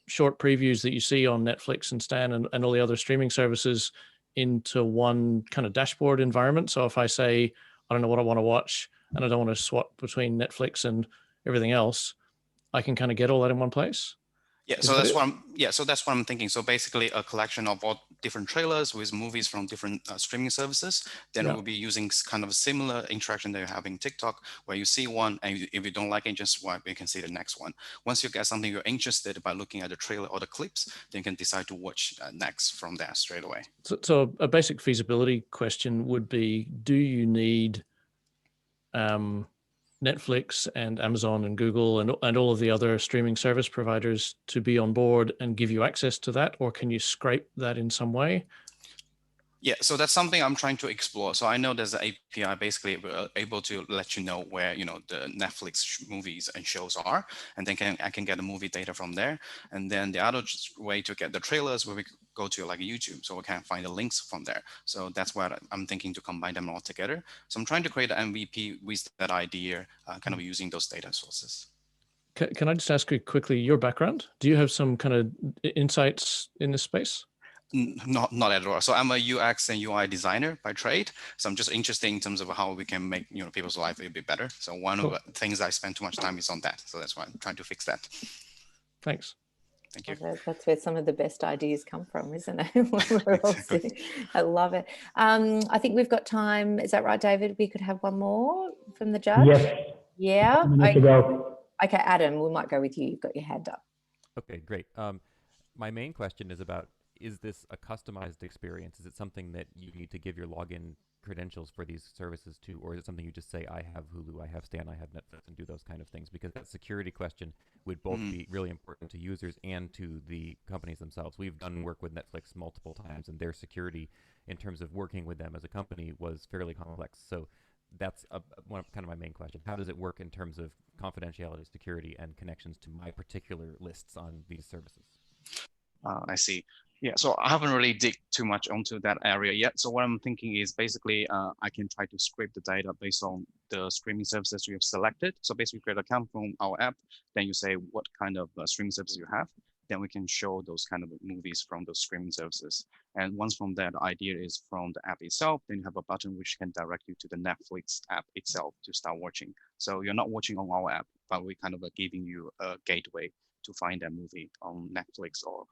Speaker 5: short previews that you see on Netflix and Stan and all the other streaming services into one kind of dashboard environment. So if I say, I don't know what I want to watch and I don't want to swap between Netflix and everything else, I can kind of get all that in one place.
Speaker 12: Yeah, so that's what I'm thinking. So basically a collection of all different trailers with movies from different streaming services. Then we'll be using kind of a similar interaction that you have in TikTok, where you see one and if you don't like it, just swipe, you can see the next one. Once you get something you're interested by looking at the trailer or the clips, then you can decide to watch next from there straight away.
Speaker 5: So a basic feasibility question would be, do you need Netflix and Amazon and Google and all of the other streaming service providers to be on board and give you access to that, or can you scrape that in some way?
Speaker 12: Yeah, so that's something I'm trying to explore. So I know there's an API basically able to let you know where the Netflix movies and shows are, and then I can get the movie data from there. And then the other way to get the trailers where we go to like YouTube, so we can find the links from there. So that's what I'm thinking, to combine them all together. So I'm trying to create an MVP with that idea, kind of using those data sources.
Speaker 5: Can I just ask you quickly your background? Do you have some kind of insights in this space?
Speaker 12: Not at all. So I'm a UX and UI designer by trade. So I'm just interested in terms of how we can make people's life a little bit better. So one of the things I spend too much time is on that. So that's why I'm trying to fix that.
Speaker 5: Thanks.
Speaker 12: Thank you.
Speaker 1: That's where some of the best ideas come from, isn't it? I love it. I think we've got time. Is that right, David? We could have one more from the judge?
Speaker 2: Yes.
Speaker 1: Yeah.
Speaker 2: Okay,
Speaker 1: Adam, we might go with you. You've got your hand up.
Speaker 3: Okay, great. My main question is about, is this a customized experience? Is it something that you need to give your login credentials for these services to, or is it something you just say, I have Hulu, I have Stan, I have Netflix, and do those kind of things? Because that security question would both be really important to users and to the companies themselves. We've done work with Netflix multiple times, and their security in terms of working with them as a company was fairly complex. So that's one of kind of my main question. How does it work in terms of confidentiality, security, and connections to my particular lists on these services?
Speaker 12: I see. Yeah, so I haven't really dig too much onto that area yet. So what I'm thinking is basically I can try to scrape the data based on the streaming services you have selected. So basically create an account from our app, then you say what kind of streaming service you have.
Speaker 13: then we can show those kind of movies from those streaming services. And once from there, the idea is from the app itself, then you have a button which can direct you to the Netflix app itself to start watching. So you're not watching on our app, but we kind of are giving you a gateway to find that movie on Netflix or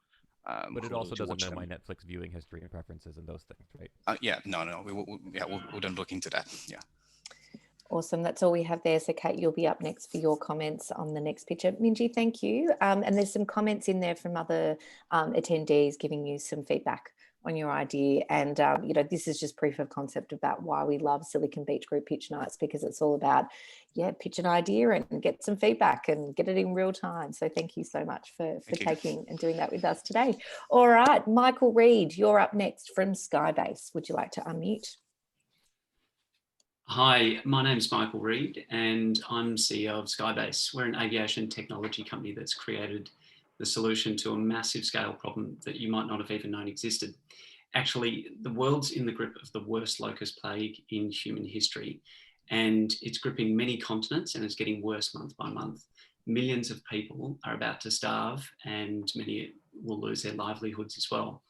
Speaker 3: but it also doesn't know
Speaker 13: them.
Speaker 3: my Netflix viewing history and preferences and those things, right?
Speaker 13: Yeah, no, we wouldn't look into that. Yeah.
Speaker 1: Awesome. That's all we have there. So Kate, you'll be up next for your comments on the next picture. Minjie, thank you. And there's some comments in there from other attendees giving you some feedback on your idea. And, you know, this is just proof of concept about why we love Silicon Beach Group Pitch Nights, because it's all about, yeah, pitch an idea and get some feedback and get it in real time. So thank you so much for taking and doing that with us today. All right, Michael Reid, you're up next from Skybase. Would you like to unmute?
Speaker 14: Hi, my name's Michael Reid and I'm CEO of Skybase. We're an aviation technology company that's created the solution to a massive scale problem that you might not have even known existed. Actually, the world's in the grip of the worst locust plague in human history, and it's gripping many continents and it's getting worse month by month. Millions of people are about to starve and many will lose their livelihoods as well.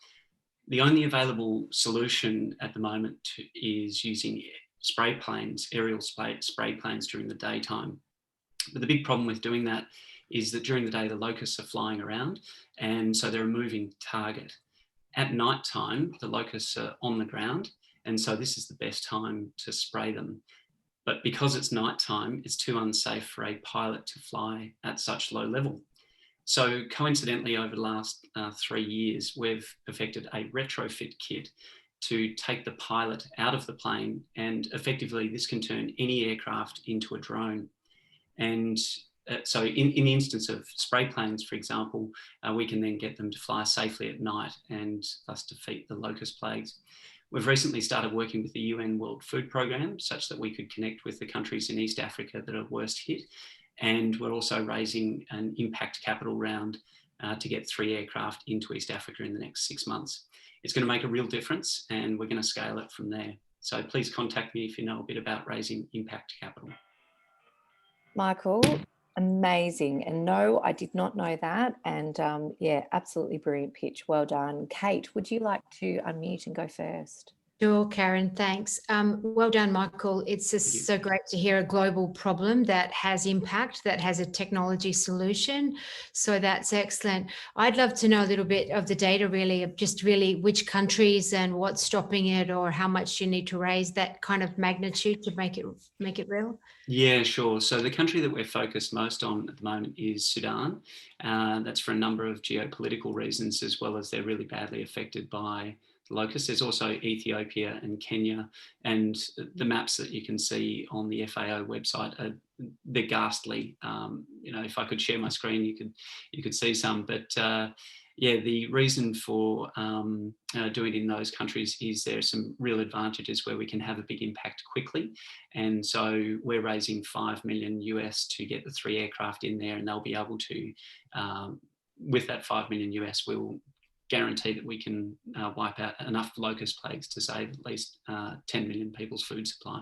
Speaker 14: The only available solution at the moment is using spray planes, aerial spray planes during the daytime. But the big problem with doing that is that during the day, the locusts are flying around and so they're a moving target. At night time, the locusts are on the ground and so this is the best time to spray them. But because it's nighttime, it's too unsafe for a pilot to fly at such low level. So coincidentally, over the last 3 years, we've perfected a retrofit kit to take the pilot out of the plane, and effectively this can turn any aircraft into a drone. And so in the instance of spray planes, for example, we can then get them to fly safely at night and thus defeat the locust plagues. We've recently started working with the UN World Food Programme such that we could connect with the countries in East Africa that are worst hit. And we're also raising an impact capital round to get 3 aircraft into East Africa in the next 6 months. It's going to make a real difference and we're going to scale it from there. So please contact me if you know a bit about raising impact capital.
Speaker 1: Michael, amazing. And no, I did not know that. And yeah, absolutely brilliant pitch. Well done. Kate, would you like to unmute and go first?
Speaker 6: Sure, Karen, thanks. Well done, Michael. It's just so great to hear a global problem that has impact, that has a technology solution. So that's excellent. I'd love to know a little bit of the data, really, of just really which countries and what's stopping it, or how much you need to raise that kind of magnitude to make it real.
Speaker 14: Yeah, sure. So the country that we're focused most on at the moment is Sudan. That's for a number of geopolitical reasons, as well as they're really badly affected by locusts. There's also Ethiopia and Kenya, and the maps that you can see on the FAO website they're ghastly. You know, if I could share my screen, you could see some. But yeah, the reason for doing it in those countries is there are some real advantages where we can have a big impact quickly, and so we're raising $5 million US to get the 3 aircraft in there, and they'll be able to, with that $5 million US, we'll guarantee that we can wipe out enough locust plagues to save at least 10 million people's food supply.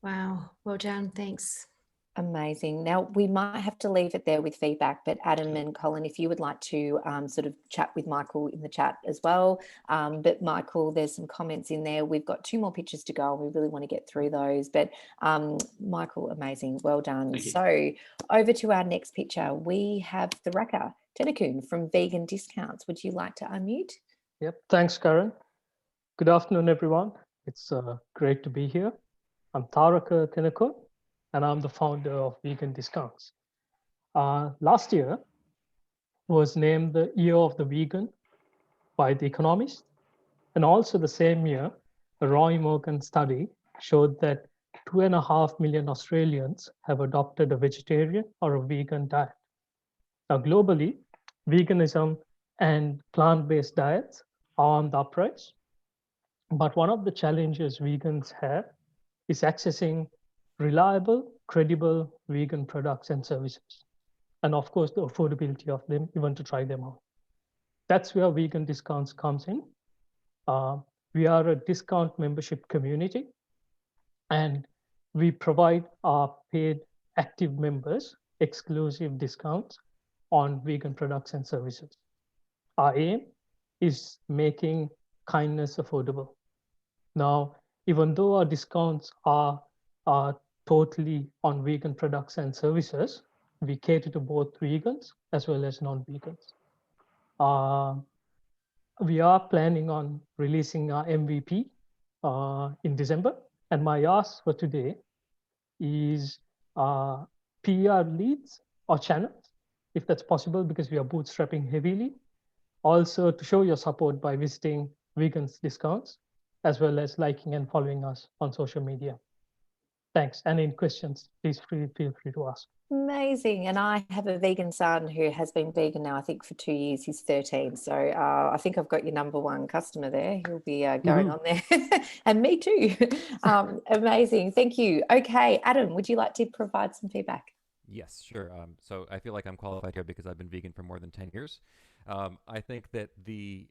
Speaker 6: Wow, well done, thanks.
Speaker 1: Amazing. Now, we might have to leave it there with feedback, but Adam and Colin, if you would like to sort of chat with Michael in the chat as well. But Michael, there's some comments in there. We've got 2 more pictures to go and we really want to get through those. But Michael, amazing. Well done. So over to our next picture. We have Tharaka Tennekoon from Vegan Discounts. Would you like to unmute?
Speaker 15: Yep, thanks, Karen. Good afternoon, everyone. It's great to be here. I'm Tharaka Tennekoon, and I'm the founder of Vegan Discounts. Last year was named the Year of the Vegan by The Economist. And also the same year, a Roy Morgan study showed that 2.5 million Australians have adopted a vegetarian or a vegan diet. Now, globally, veganism and plant-based diets are on the uprise. But one of the challenges vegans have is accessing reliable, credible vegan products and services. And of course, the affordability of them, even to try them out. That's where Vegan Discounts comes in. We are a discount membership community, and we provide our paid active members exclusive discounts on vegan products and services. Our aim is making kindness affordable. Now, even though our discounts are totally on vegan products and services, we cater to both vegans as well as non-vegans. We are planning on releasing our MVP in December. And my ask for today is PR leads or channels, if that's possible, because we are bootstrapping heavily. Also to show your support by visiting Vegans Discounts, as well as liking and following us on social media. Thanks. And any questions, please feel free to ask.
Speaker 1: Amazing. And I have a vegan son who has been vegan now, I think, for 2 years. He's 13. So I think I've got your #1 customer there. He'll be going on there. And me too. Amazing. Thank you. Okay, Adam, would you like to provide some feedback?
Speaker 3: Yes, sure. So I feel like I'm qualified here because I've been vegan for more than 10 years. I think that the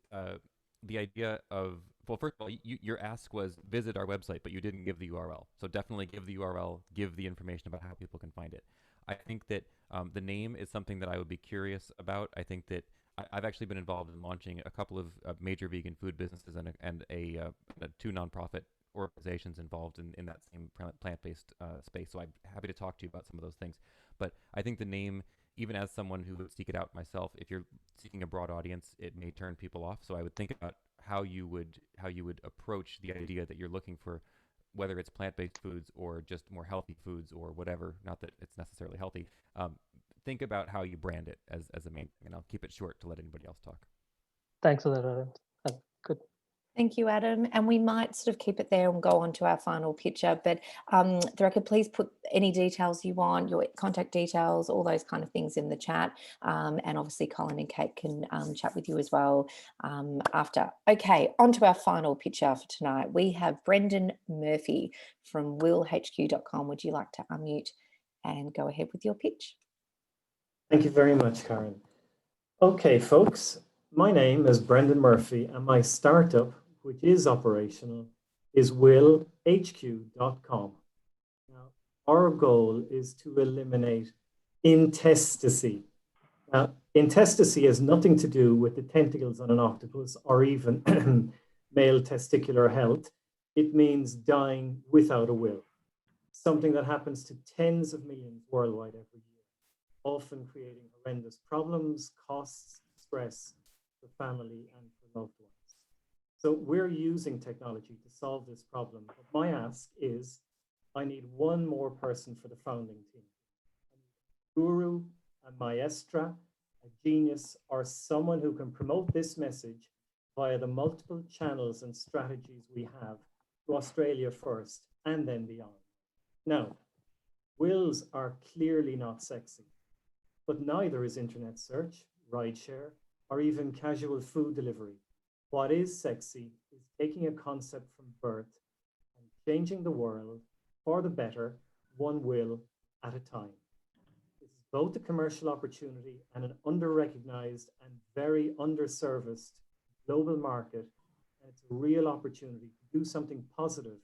Speaker 3: idea of, well, first of all, your ask was visit our website, but you didn't give the URL. So definitely give the URL, give the information about how people can find it. I think that the name is something that I would be curious about. I think that I've actually been involved in launching a couple of major vegan food businesses and two nonprofit organizations involved in that same plant-based space. So I'm happy to talk to you about some of those things. But I think the name, even as someone who would seek it out myself, if you're seeking a broad audience, it may turn people off. So I would think about how you would approach the idea that you're looking for, whether it's plant-based foods or just more healthy foods or whatever, not that it's necessarily healthy. Think about how you brand it as a main thing, and I'll keep it short to let anybody else talk.
Speaker 15: Thanks for that, Adam. Good.
Speaker 1: Thank you, Adam. And we might sort of keep it there and go on to our final picture. But Tharaka, please put any details you want, your contact details, all those kind of things in the chat. And obviously Colin and Kate can chat with you as well after. Okay, on to our final picture for tonight. We have Brendan Murphy from WillHQ.com. Would you like to unmute and go ahead with your pitch?
Speaker 16: Thank you very much, Karen. Okay, folks. My name is Brendan Murphy, and my startup, which is operational, is WillHQ.com. Now, our goal is to eliminate intestacy. Now, intestacy has nothing to do with the tentacles on an octopus or even male testicular health. It means dying without a will, something that happens to tens of millions worldwide every year, often creating horrendous problems, costs, stress, for family and for loved ones. So we're using technology to solve this problem. But my ask is, I need one more person for the founding team. A guru, a maestra, a genius, or someone who can promote this message via the multiple channels and strategies we have to Australia first and then beyond. Now, wills are clearly not sexy, but neither is internet search, rideshare, or even casual food delivery. What is sexy is taking a concept from birth and changing the world for the better, one will at a time. This is both a commercial opportunity and an under-recognized and very underserviced global market. And it's a real opportunity to do something positive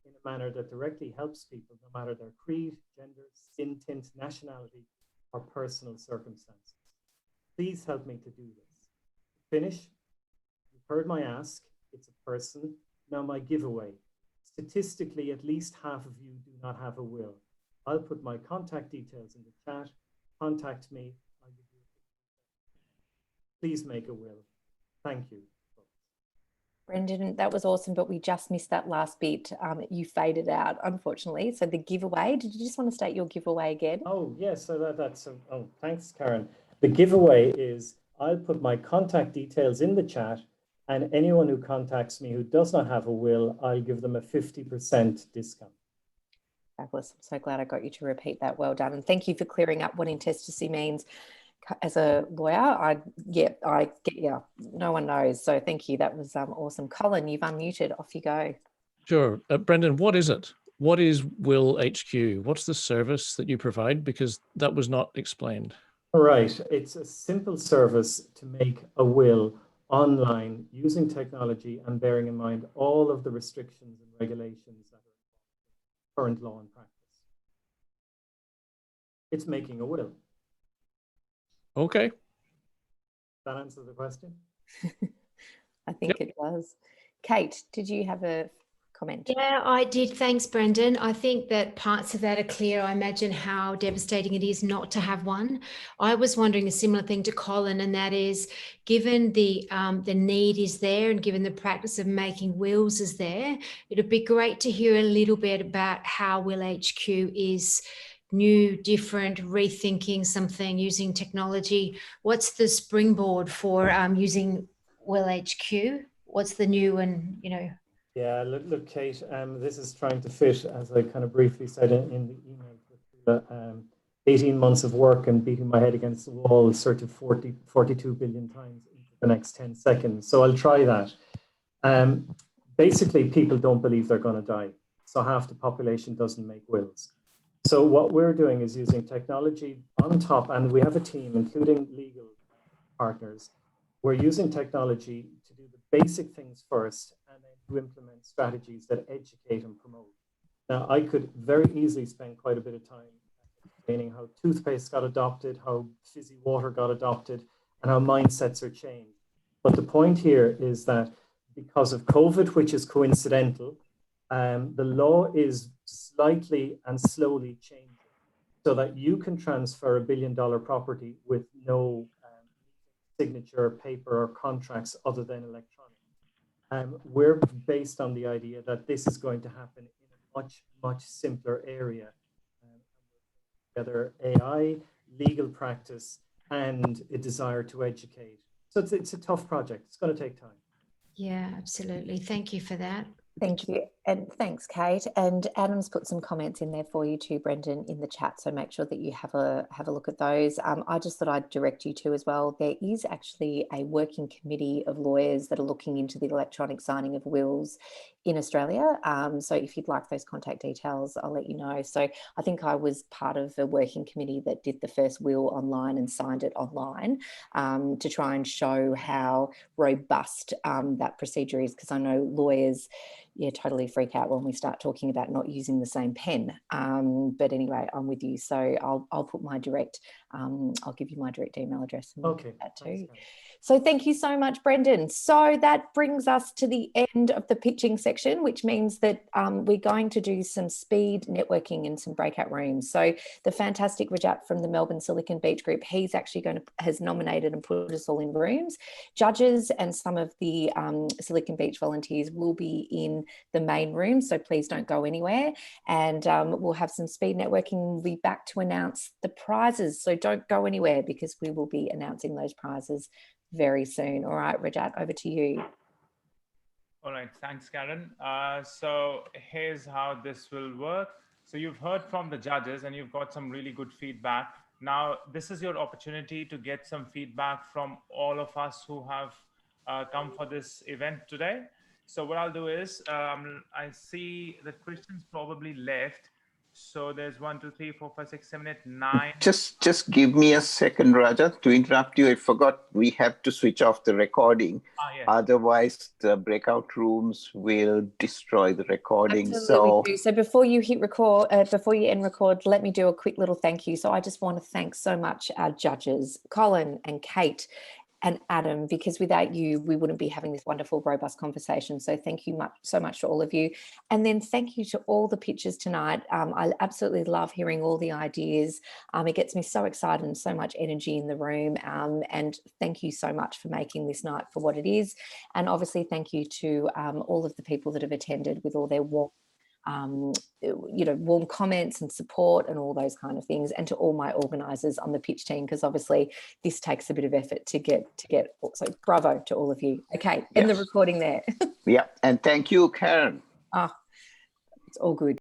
Speaker 16: in a manner that directly helps people, no matter their creed, gender, skin tint, nationality, or personal circumstances. Please help me to do this. Finish, you've heard my ask, it's a person. Now my giveaway. Statistically, at least half of you do not have a will. I'll put my contact details in the chat. Contact me. I'll give you a please make a will. Thank you.
Speaker 1: Brendan, that was awesome, but we just missed that last bit. You faded out, unfortunately. So the giveaway, did you just want to state your giveaway again?
Speaker 16: Oh, yes, so thanks, Karen. The giveaway is, I'll put my contact details in the chat, and anyone who contacts me who does not have a will, I'll give them a 50% discount.
Speaker 1: Fabulous. I'm so glad I got you to repeat that. Well done. And thank you for clearing up what intestacy means. As a lawyer, no one knows. So thank you. That was awesome. Colin, you've unmuted. Off you go.
Speaker 5: Sure. Brendan, what is it? What is WillHQ? What's the service that you provide? Because that was not explained.
Speaker 16: Right. It's a simple service to make a will online using technology and bearing in mind all of the restrictions and regulations that are current law and practice. It's making a will.
Speaker 5: Okay.
Speaker 16: That answer the question?
Speaker 1: I think it does. Kate, did you have a comment?
Speaker 6: Yeah, I did. Thanks, Brendan. I think that parts of that are clear. I imagine how devastating it is not to have one. I was wondering a similar thing to Colin, and that is, given the need is there and given the practice of making wills is there, it'd be great to hear a little bit about how WillHQ is new, different, rethinking something, using technology. What's the springboard for using WillHQ? What's the new and,
Speaker 16: Yeah, look, Kate, this is trying to fit, as I kind of briefly said in the email, 18 months of work and beating my head against the wall sort of 42 billion times in the next 10 seconds. So I'll try that. Basically, people don't believe they're going to die. So half the population doesn't make wills. So what we're doing is using technology on top, and we have a team, including legal partners. We're using technology to do the basic things first, and then to implement strategies that educate and promote. Now, I could very easily spend quite a bit of time explaining how toothpaste got adopted, how fizzy water got adopted, and how mindsets are changed. But the point here is that because of COVID, which is coincidental, the law is slightly and slowly changing so that you can transfer $1 billion property with no signature, paper, or contracts other than electronic. We're based on the idea that this is going to happen in a much, much simpler area. Together AI, legal practice, and a desire to educate. So it's a tough project. It's going to take time.
Speaker 6: Yeah, absolutely. Thank you for that.
Speaker 1: Thank you. And thanks, Kate. And Adam's put some comments in there for you too, Brendan, in the chat. So make sure that you have a look at those. I just thought I'd direct you to as well. There is actually a working committee of lawyers that are looking into the electronic signing of wills in Australia. So if you'd like those contact details, I'll let you know. So I think I was part of a working committee that did the first will online and signed it online to try and show how robust that procedure is, because I know lawyers, yeah, totally freak out when we start talking about not using the same pen. But anyway, I'm with you. So I'll put my direct, I'll give you my direct email address. And
Speaker 16: okay.
Speaker 1: That too. So thank you so much, Brendan. So that brings us to the end of the pitching section, which means that we're going to do some speed networking in some breakout rooms. So the fantastic Rajat from the Melbourne Silicon Beach group, he's actually has nominated and put us all in rooms. Judges and some of the Silicon Beach volunteers will be in the main room, so please don't go anywhere. And we'll have some speed networking. We'll be back to announce the prizes, so don't go anywhere because we will be announcing those prizes very soon. All right, Rajat, over to you.
Speaker 7: All right, thanks, Karen. So here's how this will work. So you've heard from the judges and you've got some really good feedback. Now, this is your opportunity to get some feedback from all of us who have come for this event today. So what I'll do is, I see that Christian's probably left. So there's 1, 2, 3, 4, 5, 6, 7, 8, 9.
Speaker 17: Just give me a second, Raja, to interrupt you. I forgot we have to switch off the recording.
Speaker 7: Yes.
Speaker 17: Otherwise, the breakout rooms will destroy the recording.
Speaker 1: Absolutely. So before you hit record, before you end record, let me do a quick little thank you. So I just want to thank so much our judges, Colin and Kate and Adam, because without you, we wouldn't be having this wonderful, robust conversation. So thank you so much to all of you. And then thank you to all the pitches tonight. I absolutely love hearing all the ideas. It gets me so excited and so much energy in the room. And thank you so much for making this night for what it is. And obviously, thank you to all of the people that have attended with all their warm warm comments and support and all those kind of things, and to all my organisers on the pitch team, because obviously this takes a bit of effort to get. So bravo to all of you. Okay, end the recording there.
Speaker 17: Yeah, and thank you, Karen.
Speaker 1: It's all good.